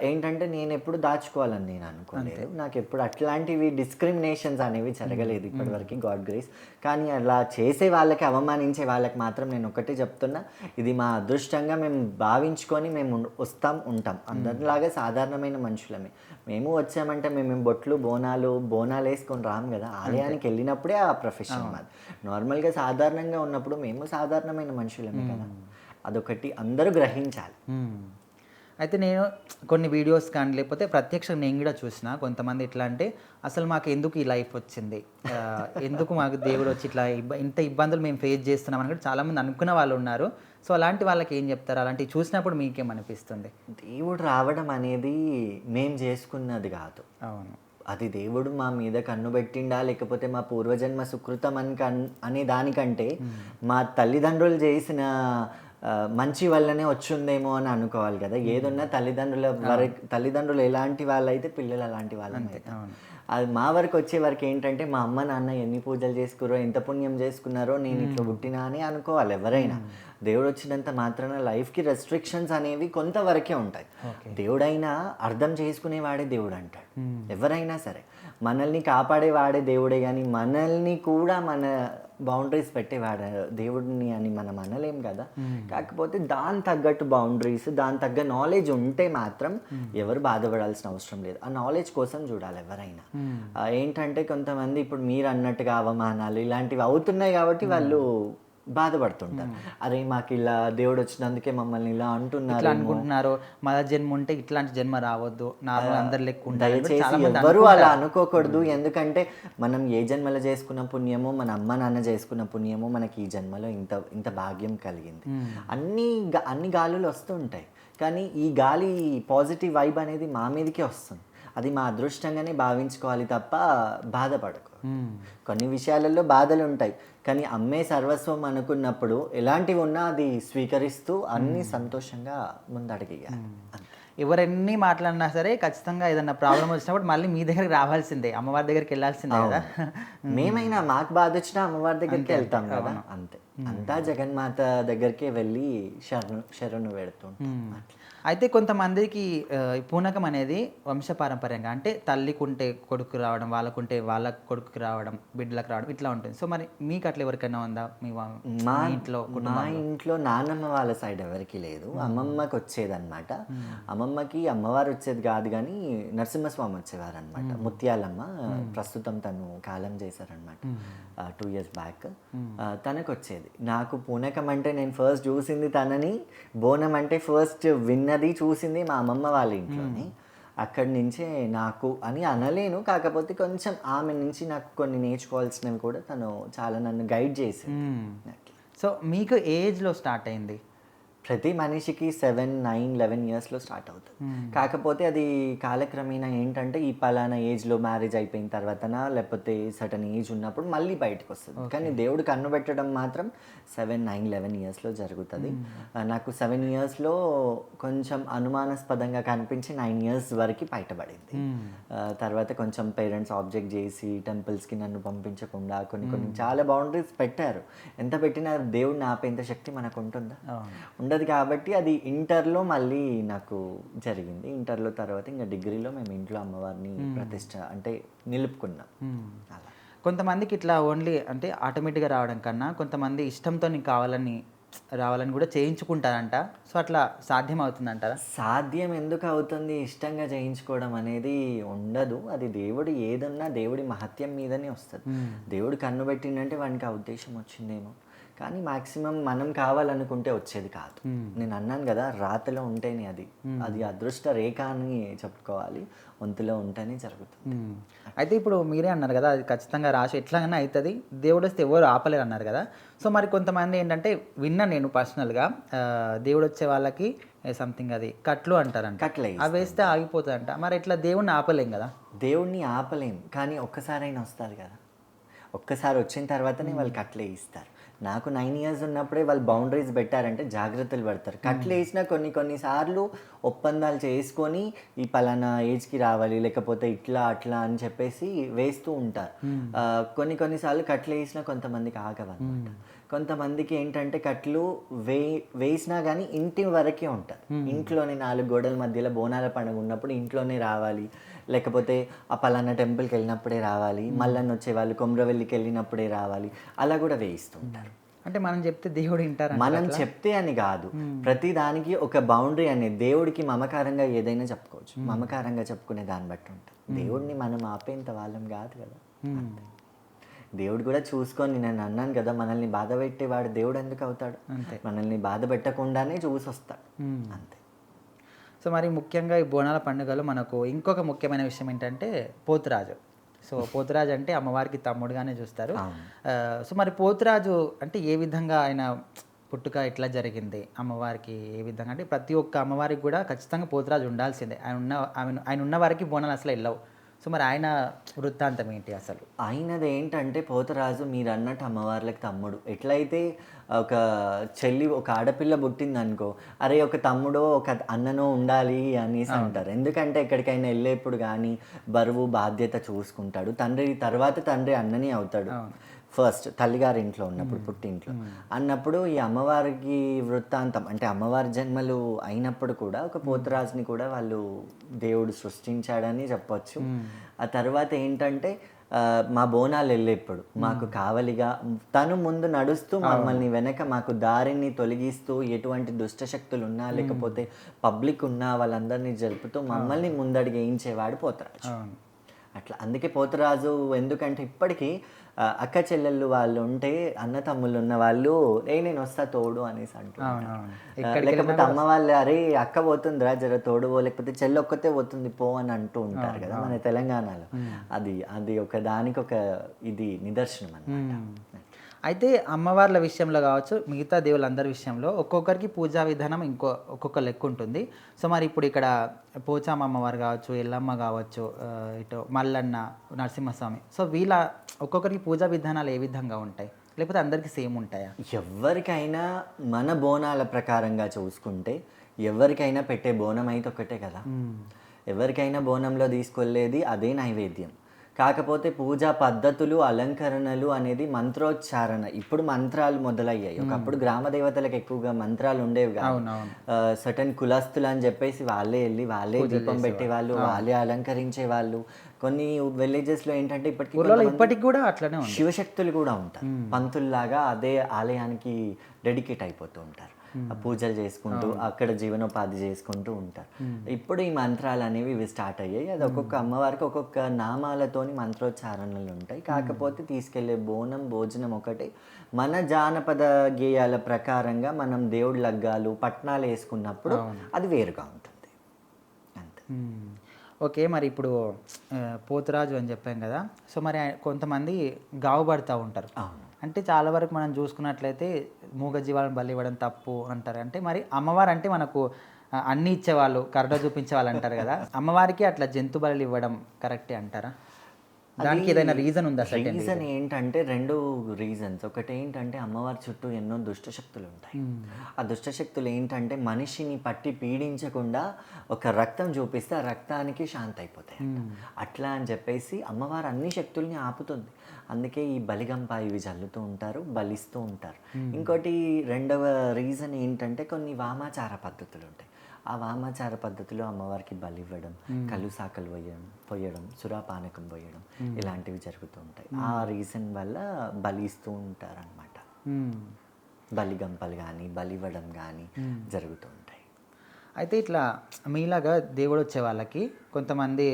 ఏంటంటే నేను ఎప్పుడు దాచుకోవాలని నేను అనుకోలేదు. నాకు ఎప్పుడు అట్లాంటివి డిస్క్రిమినేషన్స్ అనేవి జరగలేదు ఇప్పటివరకు, గాడ్ గ్రేస్. కానీ అలా చేసే వాళ్ళకి, అవమానించే వాళ్ళకి మాత్రం నేను ఒకటే చెప్తున్నా, ఇది మా అదృష్టంగా మేము భావించుకొని మేము ఉంటాం. అందరిలాగా సాధారణమైన మనుషులమే. మేము వచ్చామంటే మేము బొనాలు వేసుకొని రాము కదా, ఆలయానికి వెళ్ళినప్పుడే ఆ ప్రొఫెషన్ మాది. నార్మల్గా సాధారణంగా ఉన్నప్పుడు మేము సాధారణమైన మనుషులమే కదా, అదొకటి అందరూ గ్రహించాలి. అయితే నేను కొన్ని వీడియోస్ కానీ లేకపోతే ప్రత్యక్షంగా నేను కూడా చూసిన కొంతమంది ఎట్లా అంటే అసలు మాకు ఎందుకు ఈ లైఫ్ వచ్చింది, ఎందుకు మాకు దేవుడు వచ్చి ఇట్లా ఇంత ఇబ్బందులు మేము ఫేస్ చేస్తున్నాం అని కూడా చాలామంది అనుకున్న వాళ్ళు ఉన్నారు. సో అలాంటి వాళ్ళకి ఏం చెప్తారు? అలాంటివి చూసినప్పుడు మీకేమనిపిస్తుంది? దేవుడు రావడం అనేది మేము చేసుకున్నది కాదు. అవును, అది దేవుడు మా మీద కన్ను పెట్టిండా, లేకపోతే మా పూర్వజన్మ సుకృతం అనే దానికంటే మా తల్లిదండ్రులు చేసిన మంచి వల్లనే వచ్చిందేమో అని అనుకోవాలి కదా. ఏదున్నా తల్లిదండ్రులు ఎలాంటి వాళ్ళైతే పిల్లలు అలాంటి వాళ్ళైతే. అది మా వరకు వచ్చే వరకు ఏంటంటే మా అమ్మ నాన్న ఎన్ని పూజలు చేసుకున్నారో, ఎంత పుణ్యం చేసుకున్నారో, నేను ఇట్లా పుట్టినా అని అనుకోవాలి ఎవరైనా. దేవుడు వచ్చినంత మాత్రాన లైఫ్కి రెస్ట్రిక్షన్స్ అనేవి కొంతవరకే ఉంటాయి. దేవుడైనా అర్థం చేసుకునేవాడే దేవుడు అంటాడు. ఎవరైనా సరే మనల్ని కాపాడేవాడే దేవుడే, కానీ మనల్ని కూడా మన బౌండరీస్ పెట్టేవాడు దేవుడిని అని మనం అనలేం కదా. కాకపోతే దాని తగ్గట్టు బౌండరీస్, దాని తగ్గ నాలెడ్జ్ ఉంటే మాత్రం ఎవరు బాధపడాల్సిన అవసరం లేదు. ఆ నాలెడ్జ్ కోసం చూడాలి ఎవరైనా. ఏంటంటే కొంతమంది ఇప్పుడు మీరు అన్నట్టుగా అవమానాలు ఇలాంటివి అవుతున్నాయి కాబట్టి వాళ్ళు బాధపడుతుంటారు. అరే మాకు ఇలా దేవుడు వచ్చినందుకే మమ్మల్ని ఇలా అనుకుంటున్నారు, మన జన్మ ఉంటే ఇట్లాంటి జన్మ రావద్దు, నార్మల్ అందరు లెక్క. దయచేసి ఎవరు అలా అనుకోకూడదు. ఎందుకంటే మనం ఏ జన్మలో చేసుకున్న పుణ్యమో, మన అమ్మ నాన్న చేసుకున్న పుణ్యమో మనకి ఈ జన్మలో ఇంత భాగ్యం కలిగింది. అన్ని గాలులు వస్తుంటాయి, కానీ ఈ గాలి పాజిటివ్ వైబ్ అనేది మా మీదకే వస్తుంది. అది మా అదృష్టంగానే భావించుకోవాలి తప్ప బాధపడకు. కొన్ని విషయాలలో బాధలు ఉంటాయి, కానీ అమ్మే సర్వస్వం అనుకున్నప్పుడు ఎలాంటివి ఉన్నా అది స్వీకరిస్తూ అన్ని సంతోషంగా ముందడిగేయాలి. ఎవరెన్ని మాట్లాడినా సరే ఖచ్చితంగా ఏదన్నా ప్రాబ్లం వచ్చినప్పుడు మళ్ళీ మీ దగ్గరికి రావాల్సిందే, అమ్మవారి దగ్గరికి వెళ్ళాల్సిందే కదా. మేమైనా మాకు బాధ వచ్చినా అమ్మవారి దగ్గరికి వెళ్తాం కదా, అంతే. అంతా జగన్మాత దగ్గరికి వెళ్ళి శరణు పెడుతుంటాం. అయితే కొంతమందికి పూనకం అనేది వంశపారంపర్యంగా, అంటే తల్లికుంటే కొడుకు రావడం, వాళ్ళకుంటే వాళ్ళ కొడుకుకి రావడం, బిడ్డలకు రావడం ఇట్లా ఉంటుంది. సో మరి మీకు అట్లా ఎవరికైనా ఉందా? మా ఇంట్లో నాన్నమ్మ వాళ్ళ సైడ్ ఎవరికి లేదు, అమ్మమ్మకి వచ్చేదన్నమాట. అమ్మమ్మకి అమ్మవారు వచ్చేది కాదు, కానీ నరసింహస్వామి వచ్చేవారు అనమాట. ముత్యాలమ్మ, ప్రస్తుతం తను కాలం చేశారనమాట 2 years బ్యాక్. తనకు వచ్చేది. నాకు పూనకం అంటే నేను ఫస్ట్ చూసింది తనని, బోనం అంటే ఫస్ట్ విన్నది చూసింది మా అమ్మమ్మ వాళ్ళ ఇంట్లోని. అక్కడి నుంచే నాకు అని అనలేను, కాకపోతే కొంచెం ఆమె నుంచి నాకు కొన్ని నేర్చుకోవాల్సినవి కూడా తను చాలా నన్ను గైడ్ చేసింది. సో మీకు ఏజ్లో స్టార్ట్ అయింది? ప్రతి మనిషికి 7, 9, 11 yearsలో స్టార్ట్ అవుతుంది. కాకపోతే అది కాలక్రమేణా ఏంటంటే ఈ పలానా ఏజ్లో మ్యారేజ్ అయిపోయిన తర్వాతనా, లేకపోతే సటన్ ఏజ్ ఉన్నప్పుడు మళ్ళీ బయటకు వస్తుంది. కానీ దేవుడు కన్ను పెట్టడం మాత్రం 7, 9, 11 yearsలో జరుగుతుంది. నాకు 7 yearsలో కొంచెం అనుమానాస్పదంగా కనిపించి 9 years వరకు బయటపడింది. తర్వాత కొంచెం పేరెంట్స్ ఆబ్జెక్ట్ చేసి టెంపుల్స్కి నన్ను పంపించకుండా కొన్ని చాలా బౌండరీస్ పెట్టారు. ఎంత పెట్టినా దేవుడిని ఆపేంత శక్తి మనకు ఉంటుందా? ఉండదు ఉండదు కాబట్టి అది ఇంటర్లో మళ్ళీ నాకు జరిగింది. ఇంటర్లో తర్వాత ఇంకా డిగ్రీలో మేము ఇంట్లో అమ్మవారిని ప్రతిష్ట అంటే నిలుపుకున్నాం. అలా కొంతమందికి ఇట్లా ఓన్లీ అంటే ఆటోమేటిక్గా రావడం కన్నా కొంతమంది ఇష్టంతో నీకు రావాలని కూడా చేయించుకుంటారంట. సో అట్లా సాధ్యం అవుతుందంటారా? సాధ్యం ఎందుకు అవుతుంది? ఇష్టంగా చేయించుకోవడం అనేది ఉండదు. అది దేవుడు ఏదన్నా దేవుడి మహత్యం మీదనే వస్తుంది. దేవుడు కన్ను పెట్టిండంటే వానికి ఆ ఉద్దేశం వచ్చిందేమో, కానీ మాక్సిమం మనం కావాలనుకుంటే వచ్చేది కాదు. నేను అన్నాను కదా, రాతలో ఉంటేనే అది అదృష్ట రేఖ అని చెప్పుకోవాలి, వంతులో ఉంటేనే జరుగుతుంది. అయితే ఇప్పుడు మీరే అన్నారు కదా, అది ఖచ్చితంగా రాసి ఎట్లాగైనా అవుతుంది, దేవుడు వస్తే ఎవరు ఆపలేరు అన్నారు కదా. సో మరి కొంతమంది ఏంటంటే విన్నా నేను పర్సనల్గా, దేవుడు వచ్చే వాళ్ళకి సంథింగ్ అది కట్లు అంటారంట, కట్లే అవి వేస్తే ఆగిపోతుందంట. మరి ఇట్లా దేవుడిని ఆపలేం కదా? దేవుడిని ఆపలేం, కానీ ఒక్కసారైనా వస్తుంది కదా. ఒక్కసారి వచ్చిన తర్వాతనే వాళ్ళు కట్లే ఇస్తారు. నాకు 9 years ఉన్నప్పుడే వాళ్ళు బౌండరీస్ పెట్టారంటే జాగ్రత్తలు పడతారు. కట్లు వేసినా కొన్నిసార్లు ఒప్పందాలు చేసుకొని ఈ పలానా ఏజ్కి రావాలి, లేకపోతే ఇట్లా అట్లా అని చెప్పేసి వేస్తూ ఉంటారు. కొన్నిసార్లు కట్లు వేసినా కొంతమందికి ఆగవన్నమాట. కొంతమందికి ఏంటంటే కట్లు వేసినా కానీ ఇంటి వరకే ఉంటారు. ఇంట్లోనే 4 గోడల మధ్యలో బోనాల పండుగ ఉన్నప్పుడు ఇంట్లోనే రావాలి, లేకపోతే ఆ పలానా టెంపుల్కి వెళ్ళినప్పుడే రావాలి, మల్లన్న వచ్చేవాళ్ళు కొమ్రవెల్లికి వెళ్ళినప్పుడే రావాలి, అలా కూడా వేయిస్తుంటారు. అంటే మనం చెప్తే దేవుడు వింటారు? మనం చెప్తే అని కాదు, ప్రతి దానికి ఒక బౌండరీ అనేది దేవుడికి మమకారంగా ఏదైనా చెప్పుకోవచ్చు. మమకారంగా చెప్పుకునే దాన్ని బట్టి ఉంటుంది. దేవుడిని మనం ఆపేంత వాళ్ళం కాదు కదా. దేవుడు కూడా చూసుకొని, నేను అన్నాను కదా, మనల్ని బాధ పెట్టేవాడు దేవుడు ఎందుకు అవుతాడు? మనల్ని బాధ పెట్టకుండానే చూసొస్తాడు అంతే. సో మరి ముఖ్యంగా ఈ బోనాల పండుగలో మనకు ఇంకొక ముఖ్యమైన విషయం ఏంటంటే పోతురాజు. సో పోతురాజు అంటే అమ్మవారికి తమ్ముడుగానే చూస్తారు. సో మరి పోతురాజు అంటే ఏ విధంగా ఆయన పుట్టుక ఎట్లా జరిగింది, అమ్మవారికి ఏ విధంగా అంటే ప్రతి ఒక్క అమ్మవారికి కూడా ఖచ్చితంగా పోతురాజు ఉండాల్సిందే. ఆయన ఉన్న వారికి బోనాలు అసలు వెళ్ళవు. సో మరి ఆయన వృత్తాంతం ఏంటి అసలు? ఆయనది ఏంటంటే పోతరాజు మీరు అన్నట్టు అమ్మవార్లకు తమ్ముడు. ఎట్లయితే ఒక చెల్లి, ఒక ఆడపిల్ల పుట్టింది అనుకో, అరే ఒక తమ్ముడో ఒక అన్ననో ఉండాలి అనేసి అంటారు. ఎందుకంటే ఎక్కడికైనా వెళ్ళేప్పుడు కానీ బరువు బాధ్యత చూసుకుంటాడు. తండ్రి అన్ననే అవుతాడు. ఫస్ట్ తల్లిగారి ఇంట్లో ఉన్నప్పుడు, పుట్టింట్లో అన్నప్పుడు ఈ అమ్మవారికి వృత్తాంతం అంటే అమ్మవారి జన్మలు అయినప్పుడు కూడా ఒక పోతురాజుని కూడా వాళ్ళు దేవుడు సృష్టించాడని చెప్పొచ్చు. ఆ తర్వాత ఏంటంటే మా బోనాలు వెళ్ళేప్పుడు మాకు కావలిగా తను ముందు నడుస్తూ మమ్మల్ని వెనక మాకు దారిని తొలగిస్తూ, ఎటువంటి దుష్టశక్తులు ఉన్నా లేకపోతే పబ్లిక్ ఉన్నా వాళ్ళందరినీ జరుపుతూ మమ్మల్ని ముందడిగి వేయించేవాడు పోతురాజు. అట్లా అందుకే పోతురాజు, ఎందుకంటే ఇప్పటికీ అక్క చెల్లెళ్ళు వాళ్ళు ఉంటే, అన్న తమ్ముళ్ళు ఉన్న వాళ్ళు నేను వస్తా తోడు అనేసి అంటారు. లేకపోతే అమ్మ వాళ్ళు అరే అక్క పోతుందిరా జర తోడువో, లేకపోతే చెల్లి ఒక్కతే పోతుంది పో అని అంటూ ఉంటారు కదా మన తెలంగాణలో. అది ఒక దానికి ఒక ఇది నిదర్శనం అన్నమాట. అయితే అమ్మవార్ల విషయంలో కావచ్చు, మిగతా దేవుళ్ళందరి విషయంలో ఒక్కొక్కరికి పూజా విధానం ఒక్కొక్క లెక్క ఉంటుంది. సో మరి ఇప్పుడు ఇక్కడ పోచామ అమ్మవారు కావచ్చు, ఎల్లమ్మ కావచ్చు, ఇటు మల్లన్న, నరసింహస్వామి, సో వీళ్ళ ఒక్కొక్కరికి పూజా విధానాలు ఏ విధంగా ఉంటాయి, లేకపోతే అందరికీ సేమ్ ఉంటాయా? ఎవరికైనా మన బోనాల ప్రకారంగా చూసుకుంటే ఎవరికైనా పెట్టే బోనం అయితే ఒకటే కదా. ఎవరికైనా బోనంలో తీసుకెళ్ళేది అదే నైవేద్యం. కాకపోతే పూజా పద్ధతులు, అలంకరణలు అనేది మంత్రోచ్చారణ. ఇప్పుడు మంత్రాలు మొదలయ్యాయి. ఒకప్పుడు గ్రామ దేవతలకు ఎక్కువగా మంత్రాలు ఉండేవి కాదు. సర్టన్ కులస్తులు అని చెప్పేసి వాళ్ళే వెళ్ళి వాళ్ళే దీపం పెట్టేవాళ్ళు, వాళ్ళే అలంకరించే వాళ్ళు. కొన్ని విలేజెస్లో ఏంటంటే ఇప్పటికి కూడా అట్లనే శివశక్తులు కూడా ఉంటారు. పంతుల్లాగా అదే ఆలయానికి డెడికేట్ అయిపోతూ ఉంటారు. పూజలు చేసుకుంటూ అక్కడ జీవనోపాధి చేసుకుంటూ ఉంటారు. ఇప్పుడు ఈ మంత్రాలు అనేవి ఇవి స్టార్ట్ అయ్యాయి. అది ఒక్కొక్క అమ్మవారికి ఒక్కొక్క నామాలతోని మంత్రోచ్చారణలు ఉంటాయి. కాకపోతే తీసుకెళ్లే బోనం, భోజనం ఒకటే. మన జానపద గేయాల ప్రకారంగా మనం దేవుడి లగ్గాలు, పట్నాలు వేసుకున్నప్పుడు అది వేరుగా ఉంటుంది అంతే. ఓకే, మరి ఇప్పుడు పోతురాజు అని చెప్పాం కదా. సో మరి కొంతమంది గావు పడుతూ ఉంటారు. అంటే చాలా వరకు మనం చూసుకున్నట్లయితే మూగజీవాలను బలి ఇవ్వడం తప్పు అంటారు. అంటే మరి అమ్మవారు అంటే మనకు అన్నీ ఇచ్చేవాళ్ళు, కరుణ చూపించే వాళ్ళు అంటారు కదా. అమ్మవారికి అట్లా జంతు బలులు ఇవ్వడం కరెక్టే అంటారా? దానికి ఏదైనా రీజన్ ఉందా? రీజన్ ఏంటంటే రెండు రీజన్స్. ఒకటి ఏంటంటే అమ్మవారి చుట్టూ ఎన్నో దుష్టశక్తులు ఉంటాయి. ఆ దుష్టశక్తులు ఏంటంటే మనిషిని పట్టి పీడించకుండా ఒక రక్తం చూపిస్తే ఆ రక్తానికి శాంతి అయిపోతాయి. అట్లా అని చెప్పేసి అమ్మవారు అన్ని శక్తుల్ని ఆపుతుంది. అందుకే ఈ బలిగంప ఇవి చల్లుతూ ఉంటారు, బలిస్తూ ఉంటారు. ఇంకోటి రెండవ రీజన్ ఏంటంటే కొన్ని వామాచార పద్ధతులు ఉంటాయి. ఆ వామాచార పద్ధతిలో అమ్మవారికి బలి ఇవ్వడం, కళ్ళు సాకలు పోయడం, సురాపానకం పోయడం ఇలాంటివి జరుగుతూ ఉంటాయి. ఆ రీజన్ వల్ల బలి ఇస్తూ ఉంటారనమాట. బలిగంపలు కానీ బలి ఇవ్వడం కానీ జరుగుతూ ఉంటాయి. అయితే ఇట్లా మీలాగా దేవుడు వచ్చే వాళ్ళకి కొంతమంది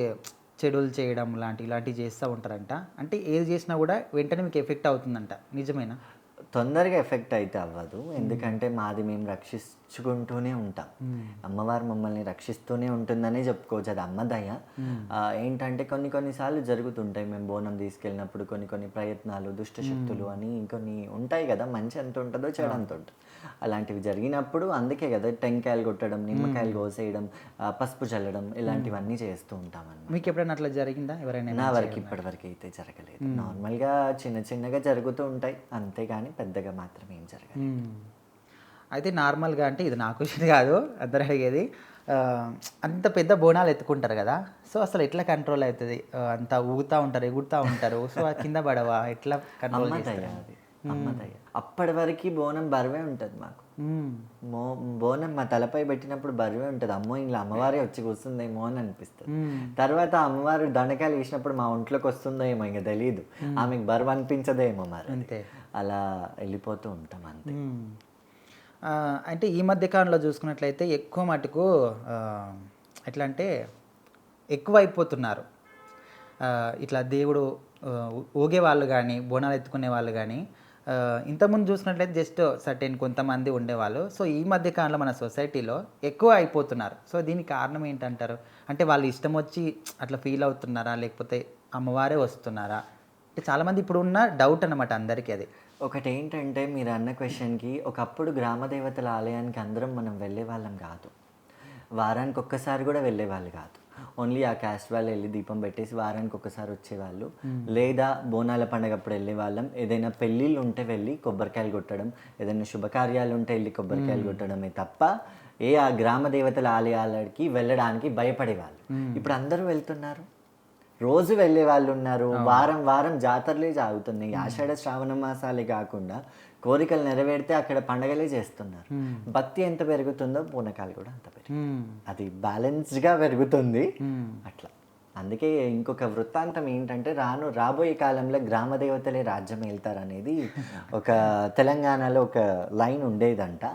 చెడులు చేయడం ఇలాంటివి చేస్తూ ఉంటారంట. అంటే ఏది చేసినా కూడా వెంటనే మీకు ఎఫెక్ట్ అవుతుందంట, నిజమేనా? తొందరగా ఎఫెక్ట్ అయితే అవ్వదు. ఎందుకంటే మాది మేము రక్షించుకుంటూనే ఉంటాం. అమ్మవారు మమ్మల్ని రక్షిస్తూనే ఉంటుందనే చెప్పుకోవచ్చు. అది అమ్మ దయ. ఏంటంటే కొన్నిసార్లు జరుగుతుంటాయి. మేము బోనం తీసుకెళ్ళినప్పుడు కొన్ని ప్రయత్నాలు, దుష్టశక్తులు అని కొన్ని ఉంటాయి కదా. మంచి ఎంత ఉంటుందో చెడు అంత ఉంటుంది. అలాంటివి జరిగినప్పుడు అందుకే కదా టెంకాయలు కొట్టడం, నిమ్మకాయలు కోసేయడం, పసుపు చల్లడం ఇలాంటివన్నీ చేస్తూ ఉంటాం అన్నమాట. మీకు ఎప్పుడైనా అట్లా జరిగిందా? ఎవరైనా? నా వరకు ఇప్పటివరకు అయితే జరగలేదు. నార్మల్గా చిన్నగా జరుగుతూ ఉంటాయి అంతేగాని పెద్దగా మాత్రం ఏం జరగదు. అయితే నార్మల్గా అంటే ఇది నా క్వశ్చన్ కాదు, అందరు అడిగేది. అంత పెద్ద బోనాలు ఎత్తుకుంటారు కదా, సో అసలు ఎట్లా కంట్రోల్ అవుతుంది? అంత ఊగుతూ ఉంటారు, ఎగురుతూ ఉంటారు, సో కింద పడవా? ఎట్లా కంట్రోల్ చేస్తారు? అమ్మదయ్య. అప్పటి వరకు బోనం బరువే ఉంటుంది మాకు. బోనం మా తలపై పెట్టినప్పుడు బరువే ఉంటుంది. అమ్మో ఇలా అమ్మవారే వచ్చి కూర్చుందేమో అని అనిపిస్తుంది. తర్వాత అమ్మవారు దండకాయలు వేసినప్పుడు మా ఒంట్లోకి వస్తుందో ఏమో ఇంకా తెలియదు. ఆమెకు బరువు అనిపించదేమో మరి. అంతే, అలా వెళ్ళిపోతూ ఉంటాం అంతే. అంటే ఈ మధ్య కాలంలో చూసుకున్నట్లయితే ఎక్కువ మటుకు ఎట్లా అంటే ఎక్కువ అయిపోతున్నారు. ఇట్లా దేవుడు ఊగే వాళ్ళు కానీ, బోనాలు ఎత్తుకునే వాళ్ళు కానీ, ఇంతకుముందు చూసుకున్నట్లయితే జస్ట్ సర్టెన్ కొంతమంది ఉండేవాళ్ళు. సో ఈ మధ్య కాలంలో మన సొసైటీలో ఎక్కువ అయిపోతున్నారు. సో దీనికి కారణం ఏంటంటారు? అంటే వాళ్ళు ఇష్టం వచ్చి అట్లా ఫీల్ అవుతున్నారా, లేకపోతే అమ్మవారే వస్తున్నారా? అంటే చాలామంది ఇప్పుడు ఉన్న డౌట్ అన్నమాట అందరికీ అది. ఒకటి ఏంటంటే మీరు అన్న క్వశ్చన్కి, ఒకప్పుడు గ్రామదేవతల ఆలయానికి అందరం మనం వెళ్ళే వాళ్ళం కాదు. వారానికి ఒక్కసారి కూడా వెళ్ళేవాళ్ళు కాదు. ఓన్లీ ఆ క్యాస్ట్ వాళ్ళు వెళ్ళి దీపం పెట్టేసి వారానికి ఒక్కసారి వచ్చేవాళ్ళు. లేదా బోనాల పండుగ అప్పుడు వెళ్ళే వాళ్ళం. ఏదైనా పెళ్ళిళ్ళు ఉంటే వెళ్ళి కొబ్బరికాయలు కొట్టడం, ఏదైనా శుభకార్యాలు ఉంటే వెళ్ళి కొబ్బరికాయలు కొట్టడమే తప్ప ఆ గ్రామ దేవతల ఆలయాలకి వెళ్ళడానికి భయపడేవాళ్ళు. ఇప్పుడు అందరూ వెళ్తున్నారు, రోజు వెళ్ళే వాళ్ళు ఉన్నారు. వారం జాతరలే సాగుతున్నాయి. ఆషాఢ శ్రావణ మాసాలే కాకుండా కోరికలు నెరవేరితే అక్కడ పండగలే చేస్తున్నారు. భక్తి ఎంత పెరుగుతుందో పూనకాలు కూడా అంత పెరుగుతుంది. అది బ్యాలెన్స్డ్గా పెరుగుతుంది అట్లా. అందుకే ఇంకొక వృత్తాంతం ఏంటంటే రాబోయే కాలంలో గ్రామ దేవతలే రాజ్యం వెళ్తారనేది ఒక తెలంగాణలో ఒక లైన్ ఉండేదంట.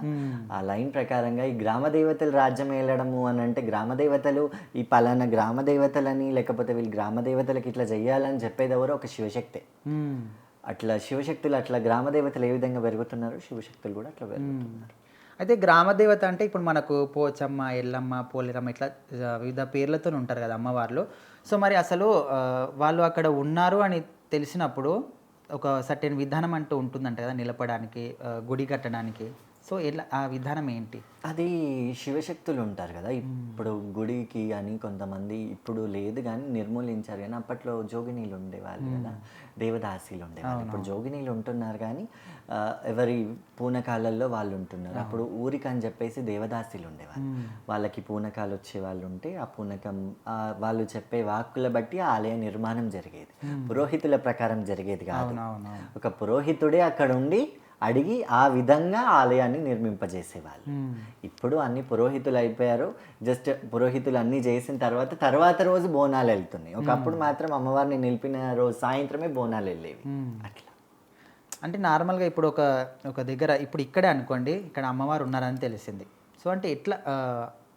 ఆ లైన్ ప్రకారంగా ఈ గ్రామ దేవతలు రాజ్యం వెళ్ళడము అని అంటే, గ్రామ దేవతలు ఈ పలానా గ్రామ దేవతలని లేకపోతే వీళ్ళు గ్రామ దేవతలకి ఇట్లా చెయ్యాలని చెప్పేది ఎవరో ఒక శివశక్తే. అట్లా శివశక్తులు అట్లా గ్రామ దేవతలు ఏ విధంగా పెరుగుతున్నారు, శివశక్తులు కూడా అట్లా పెరుగుతున్నారు. అయితే గ్రామదేవత అంటే ఇప్పుడు మనకు పోచమ్మ, ఎల్లమ్మ, పోలేరమ్మ ఇట్లా వివిధ పేర్లతో ఉంటారు కదా అమ్మవార్లు. సో మరి అసలు వాళ్ళు అక్కడ ఉన్నారు అని తెలిసినప్పుడు ఒక సర్టెన్ విధానం అంటూ ఉంటుందంట కదా నిలపడానికి, గుడి కట్టడానికి. సో ఎలా ఆ విధానం ఏంటి? అది శివశక్తులు ఉంటారు కదా. ఇప్పుడు గుడికి అని కొంతమంది ఇప్పుడు లేదు కానీ నిర్మూలించారు. కానీ అప్పట్లో జోగినీలు ఉండేవాళ్ళు కదా, దేవదాసీలు ఉండేవాళ్ళు. ఇప్పుడు జోగినీలు ఉంటున్నారు కానీ ఎవరి పూనకాలలో వాళ్ళు ఉంటున్నారు. అప్పుడు ఊరికి అని చెప్పేసి దేవదాసీలు ఉండేవాళ్ళు. వాళ్ళకి పూనకాలు వచ్చే వాళ్ళు ఉంటే ఆ పూనకం వాళ్ళు చెప్పే వాక్కుల బట్టి ఆ ఆలయ నిర్మాణం జరిగేది. పురోహితుల ప్రకారం జరిగేది కాదు. ఒక పురోహితుడే అక్కడ ఉండి అడిగి ఆ విధంగా ఆలయాన్ని నిర్మింపజేసేవాళ్ళు. ఇప్పుడు అన్ని పురోహితులు అయిపోయారు. జస్ట్ పురోహితులు అన్నీ చేసిన తర్వాత రోజు బోనాలు వెళ్తున్నాయి. ఒకప్పుడు మాత్రం అమ్మవారిని నిలిపిన రోజు సాయంత్రమే బోనాలు వెళ్ళేవి. అట్లా అంటే నార్మల్గా ఇప్పుడు ఒక దగ్గర ఇప్పుడు ఇక్కడే అనుకోండి, ఇక్కడ అమ్మవారు ఉన్నారని తెలిసింది. సో అంటే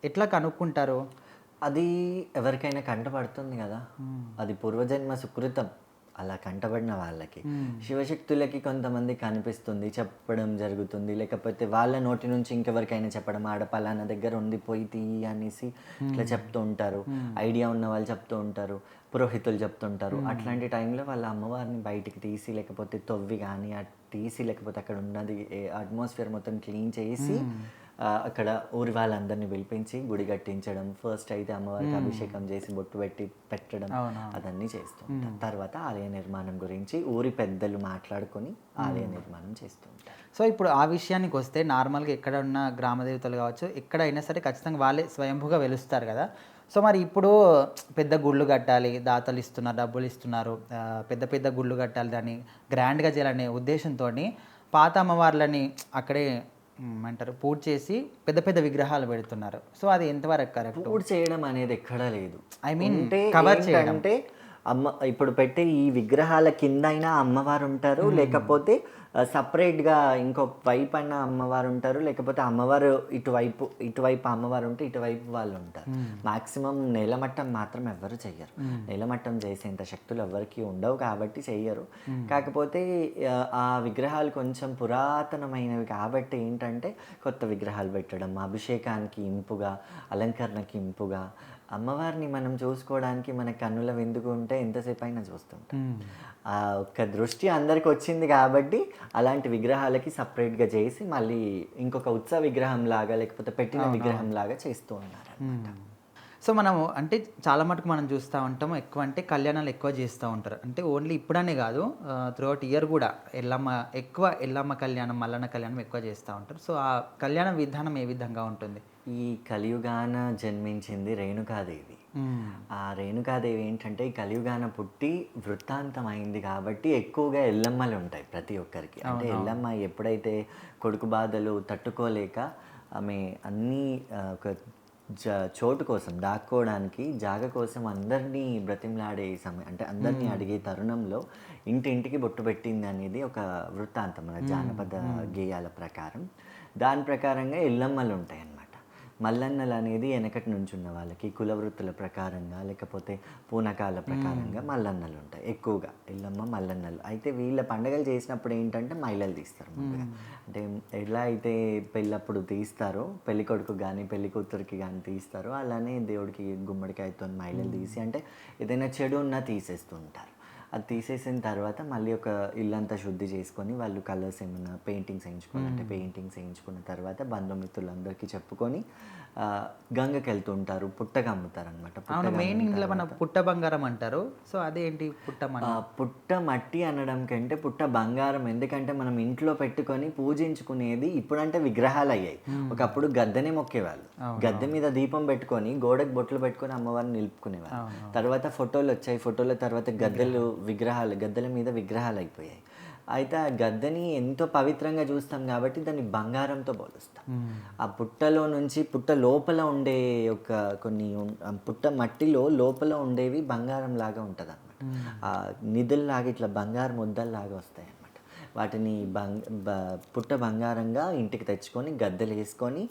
ఎట్లా కనుక్కుంటారు? అది ఎవరికైనా కంటపడుతుంది కదా, అది పూర్వజన్మ సుకృతం. అలా కంటపడిన వాళ్ళకి శివశక్తులకి కొంతమంది కనిపిస్తుంది, చెప్పడం జరుగుతుంది. లేకపోతే వాళ్ళ నోటి నుంచి ఇంకెవరికైనా చెప్పడం, ఆడపలాన దగ్గర ఉంది పోయి తీయి అనేసి ఇట్లా చెప్తూ ఉంటారు. ఐడియా ఉన్న వాళ్ళు చెప్తూ ఉంటారు, పురోహితులు చెప్తుంటారు. అట్లాంటి టైంలో వాళ్ళ అమ్మవారిని బయటికి తీసి లేకపోతే తవ్వి కానీ తీసి లేకపోతే అక్కడ ఉన్నది అట్మాస్ఫియర్ మొత్తం క్లీన్ చేసి అక్కడ ఊరి వాళ్ళందరినీ పిలిపించి గుడి కట్టించడం, ఫస్ట్ అయితే అమ్మవారికి అభిషేకం చేసి బొట్టు పెట్టడం అదన్నీ చేస్తూ ఉంటారు. తర్వాత ఆలయ నిర్మాణం గురించి ఊరి పెద్దలు మాట్లాడుకొని ఆలయ నిర్మాణం చేస్తూ ఉంటారు. సో ఇప్పుడు ఆ విషయానికి వస్తే నార్మల్గా ఎక్కడ ఉన్న గ్రామ దేవతలు కావచ్చు, ఎక్కడైనా సరే ఖచ్చితంగా వాళ్ళే స్వయంభూగా వెలుస్తారు కదా. సో మరి ఇప్పుడు పెద్ద గుళ్ళు కట్టాలి, దాతలు ఇస్తున్నారు, డబ్బులు ఇస్తున్నారు, పెద్ద పెద్ద గుళ్ళు కట్టాలి, దాన్ని గ్రాండ్గా చేయాలనే ఉద్దేశంతో పాత అమ్మవార్లని అక్కడే అంటారు పూజ చేసి పెద్ద పెద్ద విగ్రహాలు పెడుతున్నారు. సో అది ఎంతవరకు కరెక్ట్? పూజ చేయడం అనేది ఎక్కడా లేదు. ఐ మీన్ కవర్ చేయడం అంటే ఇప్పుడు పెట్టే ఈ విగ్రహాల కింద అయినా అమ్మవారు ఉంటారు, లేకపోతే సపరేట్గా ఇంకో వైపు అయినా అమ్మవారు ఉంటారు, లేకపోతే అమ్మవారు ఇటువైపు అమ్మవారు ఉంటే ఇటువైపు వాళ్ళు ఉంటారు. మాక్సిమం నేలమట్టం మాత్రం ఎవ్వరు చెయ్యరు. నేలమట్టం చేసేంత శక్తులు ఎవరికి ఉండవు కాబట్టి చెయ్యరు. కాకపోతే ఆ విగ్రహాలు కొంచెం పురాతనమైనవి కాబట్టి ఏంటంటే కొత్త విగ్రహాలు పెట్టడం, అభిషేకానికి ఇంపుగా, అలంకరణకి ఇంపుగా, అమ్మవారిని మనం చూసుకోవడానికి మన కన్నుల విందుకు ఉంటే ఎంతసేపు అయినా చూస్తుంటాం. ఆ ఒక్క దృష్టి అందరికి వచ్చింది కాబట్టి అలాంటి విగ్రహాలకి సపరేట్గా చేసి మళ్ళీ ఇంకొక ఉత్సవ విగ్రహం లాగా లేకపోతే పెట్టిన విగ్రహం లాగా చేస్తూ ఉన్నారు అన్నమాట. సో మనము అంటే చాలా మటుకు మనం చూస్తూ ఉంటాము, ఎక్కువ అంటే కళ్యాణాలు ఎక్కువ చేస్తూ ఉంటారు. అంటే ఓన్లీ ఇప్పుడనే కాదు, త్రూఅవుట్ ఇయర్ కూడా ఎల్లమ్మ కళ్యాణం, మల్లన్న కళ్యాణం ఎక్కువ చేస్తూ ఉంటారు. సో ఆ కళ్యాణ విధానం ఏ విధంగా ఉంటుంది? ఈ కలియుగాన జన్మించింది రేణుకాదేవి. ఆ రేణుకాదేవి ఏంటంటే ఈ కలియుగాన పుట్టి వృత్తాంతమైంది కాబట్టి ఎక్కువగా ఎల్లమ్మలు ఉంటాయి ప్రతి ఒక్కరికి. అంటే ఎల్లమ్మ ఎప్పుడైతే కొడుకు బాధలు తట్టుకోలేక ఆమె అన్నీ ఒక చోటు కోసం దాక్కోవడానికి జాగ కోసం అందరినీ బ్రతిమలాడే సమయం, అంటే అందరినీ అడిగే తరుణంలో ఇంటింటికి బొట్టు పెట్టింది అనేది ఒక వృత్తాంతం మన జానపద గేయాల ప్రకారం. దాని ప్రకారంగా ఎల్లమ్మలు ఉంటాయి అన్నమాట. మల్లన్నలు అనేది వెనకటి నుంచి ఉన్న వాళ్ళకి కులవృత్తుల ప్రకారంగా లేకపోతే పూనకాల ప్రకారంగా మల్లన్నలు ఉంటాయి ఎక్కువగా, ఎల్లమ్మ మల్లన్నలు. అయితే వీళ్ళ పండుగలు చేసినప్పుడు ఏంటంటే మైలలు తీస్తారు ముందుగా. అంటే ఎలా అయితే పెళ్ళప్పుడు తీస్తారో, పెళ్లి కొడుకు కానీ పెళ్లి కూతురికి కానీ తీస్తారో అలానే దేవుడికి గుమ్మడికాయతో మైలలు తీసి, అంటే ఏదైనా చెడు ఉన్నా తీసేస్తూ ఉంటారు. అది తీసేసిన తర్వాత మళ్ళీ ఒక ఇల్లంతా శుద్ధి చేసుకొని వాళ్ళు కలర్స్ ఏమైనా పెయింటింగ్స్ వేయించుకోవాలంటే పెయింటింగ్స్ వేయించుకున్న తర్వాత బంధుమిత్రులందరికీ చెప్పుకొని గంగకి వెళ్తుంటారు, పుట్టగా అమ్ముతారు అనమాట. మెయిన్ ఇంట్లో మన పుట్ట బంగారం అంటారు. సో అదేంటి పుట్ట మట్టి అనడం కంటే పుట్ట బంగారం. ఎందుకంటే మనం ఇంట్లో పెట్టుకొని పూజించుకునేది ఇప్పుడంటే విగ్రహాలు అయ్యాయి. ఒకప్పుడు గద్దెనే మొక్కేవాళ్ళు, గద్దె మీద దీపం పెట్టుకొని గోడకు బొట్లు పెట్టుకొని అమ్మవారిని నిలుపుకునేవాళ్ళు. తర్వాత ఫోటోలు వచ్చాయి, ఫోటోల తర్వాత గద్దెల మీద విగ్రహాలు అయిపోయాయి. అయితే ఆ గద్దెని ఎంతో పవిత్రంగా చూస్తాం కాబట్టి దాన్ని బంగారంతో పోలుస్తాం. ఆ పుట్టలో నుంచి పుట్ట లోపల ఉండే కొన్ని పుట్ట మట్టిలో లోపల ఉండేవి బంగారం లాగా ఉంటుంది అన్నమాట. ఆ నిధుల్లాగా ఇట్లా బంగారు ముద్దల్లాగా వస్తాయి అన్నమాట. వాటిని పుట్ట బంగారంగా ఇంటికి తెచ్చుకొని గద్దెలు వేసుకొని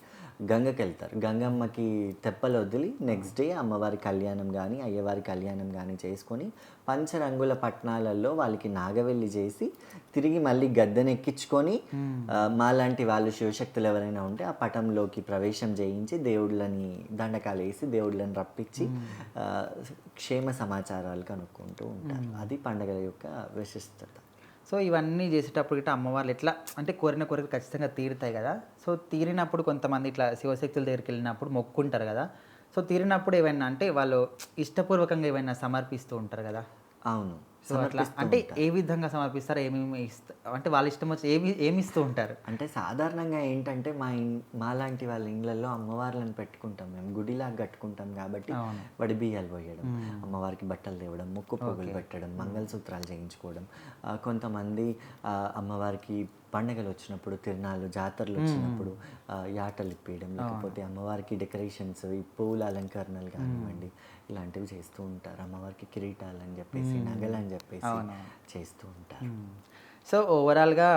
గంగకి వెళ్తారు. గంగమ్మకి తెప్పలు వదిలి నెక్స్ట్ డే అమ్మవారి కళ్యాణం కానీ అయ్యవారి కళ్యాణం కానీ చేసుకొని పంచరంగుల పట్నాలలో వాళ్ళకి నాగవెల్లి చేసి తిరిగి మళ్ళీ గద్దెనెక్కించుకొని మాలాంటి వాళ్ళు శివశక్తులు ఎవరైనా ఉంటే ఆ పటంలోకి ప్రవేశం చేయించి దేవుళ్ళని దండకాలు వేసి దేవుళ్ళని రప్పించి క్షేమ సమాచారాలు కనుక్కుంటూ ఉంటారు. అది పండగల యొక్క విశిష్టత. సో ఇవన్నీ చేసేటప్పుడు ఇట్లా అమ్మవార్లు ఎట్లా అంటే కోరిన కోరికలు ఖచ్చితంగా తీరుతాయి కదా. సో తీరినప్పుడు కొంతమంది ఇట్లా శివశక్తుల దగ్గరికి వెళ్ళినప్పుడు మొక్కుంటారు కదా. సో తీరినప్పుడు ఏమైనా అంటే వాళ్ళు ఇష్టపూర్వకంగా ఏమైనా సమర్పిస్తూ ఉంటారు కదా. అవును. సో అట్లా అంటే ఏ విధంగా సమర్పిస్తారు, ఏమేమి అంటే వాళ్ళ ఇష్టం వచ్చి ఏమి ఇస్తూ ఉంటారు? అంటే సాధారణంగా ఏంటంటే మాలాంటి వాళ్ళ ఇళ్ళల్లో అమ్మవార్లను పెట్టుకుంటాం, మేము గుడిలాగా కట్టుకుంటాం కాబట్టి వడి బియ్యాలు పోయడం, అమ్మవారికి బట్టలు తేవడం, ముక్కు పొగులు పెట్టడం, మంగళసూత్రాలు చేయించుకోవడం. కొంతమంది అమ్మవారికి పండుగలు వచ్చినప్పుడు, తిరునాళ్ళు, జాతరలు వచ్చినప్పుడు యాటలు ఇప్పేయడం, లేకపోతే అమ్మవారికి డెకరేషన్స్, ఈ పూల అలంకరణలు కానివ్వండి ఇలాంటివి చేస్తూ ఉంటారు. అమ్మవారికి కిరీటాలు అని చెప్పేసి, నగలు అని చెప్పేసి చేస్తూ ఉంటారు. సో ఓవరాల్గా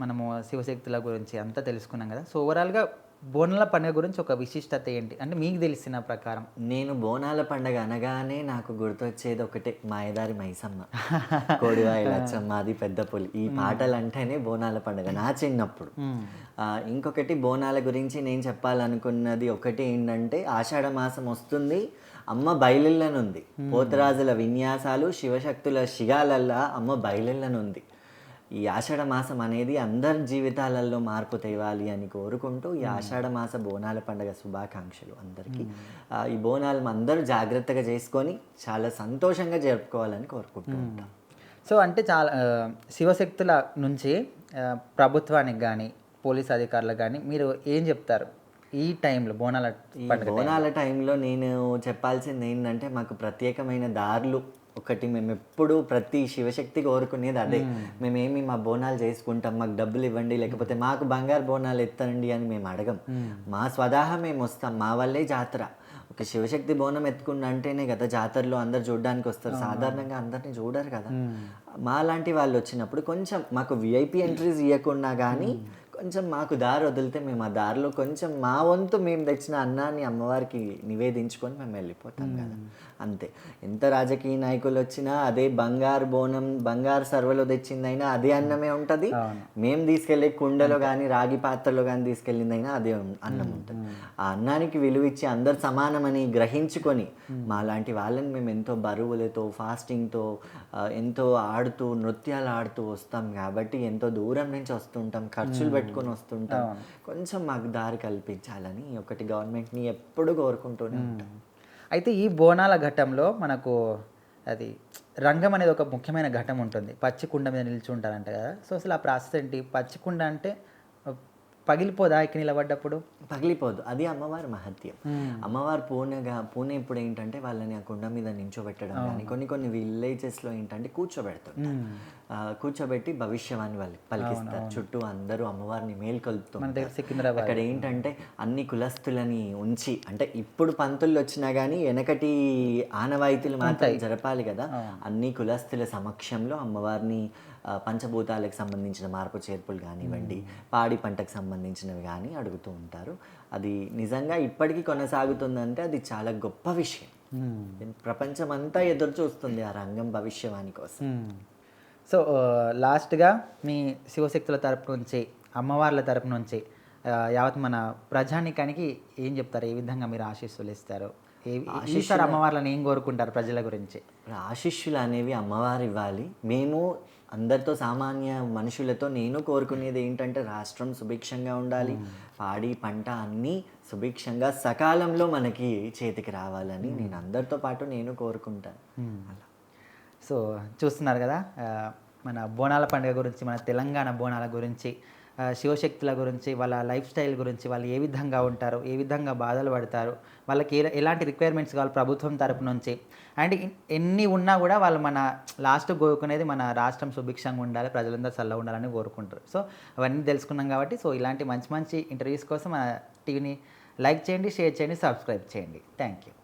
మనము శివశక్తుల గురించి అంతా తెలుసుకున్నాం కదా. సో ఓవరాల్గా బోనాల పండుగ గురించి ఒక విశిష్టత ఏంటి అంటే మీకు తెలిసిన ప్రకారం? నేను బోనాల పండుగ అనగానే నాకు గుర్తొచ్చేది ఒకటే, మాయదారి మైసమ్మ, కోడివాయి లచ్చమ్మ, అది పెద్ద పులి, ఈ పాటలు అంటేనే బోనాల పండుగ నా చిన్నప్పుడు. ఇంకొకటి బోనాల గురించి నేను చెప్పాలనుకున్నది ఒకటి ఏంటంటే, ఆషాఢ మాసం వస్తుంది, అమ్మ బయలుల్లనుంది, పోతరాజుల విన్యాసాలు, శివశక్తుల శిగాలల్లా అమ్మ బయలుల్లనుంది. ఈ ఆషాఢ మాసం అనేది అందరి జీవితాలలో మార్పు తేవాలి అని కోరుకుంటూ ఈ ఆషాఢ మాస బోనాల పండుగ శుభాకాంక్షలు అందరికీ. ఈ బోనాలు అందరూ జాగ్రత్తగా చేసుకొని చాలా సంతోషంగా జరుపుకోవాలని కోరుకుంటూ ఉంటాం. సో అంటే చాలా శివశక్తుల నుంచి ప్రభుత్వానికి కానీ పోలీస్ అధికారులకు కానీ మీరు ఏం చెప్తారు ఈ టైంలో బోనాల టైంలో నేను చెప్పాల్సింది ఏంటంటే మాకు ప్రత్యేకమైన దారులు ఒకటి మేము ఎప్పుడు ప్రతి శివశక్తి కోరుకునేది అదే. మేమేమి మా బోనాలు చేసుకుంటాం, మాకు డబ్బులు ఇవ్వండి, లేకపోతే మాకు బంగారు బోనాలు ఎత్తండి అని మేము అడగం. మా స్వదాహా మేము వస్తాం, మా వల్లే జాతర. ఒక శివశక్తి బోనం ఎత్తుకున్న అంటేనే కదా జాతరలో అందరు చూడడానికి వస్తారు, సాధారణంగా అందరినీ చూడరు కదా. మా లాంటి వాళ్ళు వచ్చినప్పుడు కొంచెం మాకు విఐపి ఎంట్రీస్ ఇవ్వకుండా కానీ కొంచెం మాకు దారి వదిలితే మేము ఆ దారిలో కొంచెం మా వంతు మేము తెచ్చిన అన్నాన్ని అమ్మవారికి నివేదించుకొని మేము వెళ్ళిపోతాం కదా, అంతే. ఎంత రాజకీయ నాయకులు వచ్చినా అదే బంగారు బోనం, బంగారు సర్వలో తెచ్చిందైనా అదే అన్నమే ఉంటుంది. మేము తీసుకెళ్ళే కుండలో కానీ రాగి పాత్రలో కానీ తీసుకెళ్ళిందైనా అదే అన్నం ఉంటుంది. ఆ అన్నానికి విలువ ఇచ్చి అందరు సమానమని గ్రహించుకొని మా లాంటి వాళ్ళని మేము ఎంతో బరువులతో ఫాస్టింగ్తో ఎంతో ఆడుతూ నృత్యాలు ఆడుతూ వస్తాం కాబట్టి ఎంతో దూరం నుంచి వస్తుంటాం, ఖర్చులు పెట్టుకొని వస్తుంటాం. కొంచెం మాకు దారి కల్పించాలని ఒకటి గవర్నమెంట్ని ఎప్పుడు కోరుకుంటూనే ఉంటాం. అయితే ఈ బోనాల ఘట్టంలో మనకు అది రంగం అనేది ఒక ముఖ్యమైన ఘట్టం ఉంటుంది. పచ్చికుండ మీద నిల్చుంటారంట కదా. సో అసలు ఆ ప్రాసెస్ ఏంటి? పచ్చికుండ అంటే పగిలిపోదా ఎక్కి నిలబడ్డప్పుడు? పగిలిపోదు, అది అమ్మవారి మహత్యం. అమ్మవారు పూణే ఇప్పుడు ఏంటంటే వాళ్ళని ఆ కుండ మీద నించోబెట్టడం కానీ కొన్ని విలేజెస్లో ఏంటంటే కూర్చోబెడుతుంటారు. కూర్చోబెట్టి భవిష్యవాణి వాళ్ళకి పలికిస్తారు, చుట్టూ అందరూ అమ్మవారిని మేల్కొల్పుతుంటారు. అక్కడ ఏంటంటే అన్ని కులస్తులని ఉంచి, అంటే ఇప్పుడు పంతులు వచ్చినా కానీ వెనకటి ఆనవాయితీలు మాత్రం జరపాలి కదా, అన్ని కులస్తుల సమక్షంలో అమ్మవారిని పంచభూతాలకు సంబంధించిన మార్పు చేర్పులు కానివ్వండి, పాడి పంటకు సంబంధించినవి కానీ అడుగుతూ ఉంటారు. అది నిజంగా ఇప్పటికీ కొనసాగుతుందంటే అది చాలా గొప్ప విషయం. ప్రపంచం అంతా ఎదురు చూస్తుంది ఆ రంగం భవిష్యవాణి కోసం. సో లాస్ట్గా మీ శివశక్తుల తరపు నుంచి, అమ్మవార్ల తరపు నుంచి యావత్ మన ప్రజానికానికి ఏం చెప్తారు? ఏ విధంగా మీరు ఆశీస్సులు ఇస్తారు? ఈసారి అమ్మవార్లను ఏం కోరుకుంటారు ప్రజల గురించి? ఆశీస్సులు అనేవి అమ్మవారు ఇవ్వాలి. మేము అందరితో సామాన్య మనుషులతో నేను కోరుకునేది ఏంటంటే రాష్ట్రం సుభిక్షంగా ఉండాలి, పాడి పంట అన్నీ సుభిక్షంగా సకాలంలో మనకి చేతికి రావాలని నేను అందరితో పాటు నేను కోరుకుంటాను. సో చూస్తున్నారు కదా మన బోనాల పండుగ గురించి, మన తెలంగాణ బోనాల గురించి, శివశక్తుల గురించి, వాళ్ళ లైఫ్ స్టైల్ గురించి, వాళ్ళు ఏ విధంగా ఉంటారు, ఏ విధంగా బాధలు పడతారు, వాళ్ళకి ఎలాంటి రిక్వైర్మెంట్స్ కావాలి ప్రభుత్వం తరపు నుంచి, అండ్ ఎన్ని ఉన్నా కూడా వాళ్ళు మన లాస్ట్ కోరుకునేది మన రాష్ట్రం సుభిక్షంగా ఉండాలి, ప్రజలందరూ చల్లగా ఉండాలని కోరుకుంటారు. సో అవన్నీ తెలుసుకున్నాం కాబట్టి సో ఇలాంటి మంచి ఇంటర్వ్యూస్ కోసం మన టీవీని లైక్ చేయండి, షేర్ చేయండి, సబ్స్క్రైబ్ చేయండి. Thank you.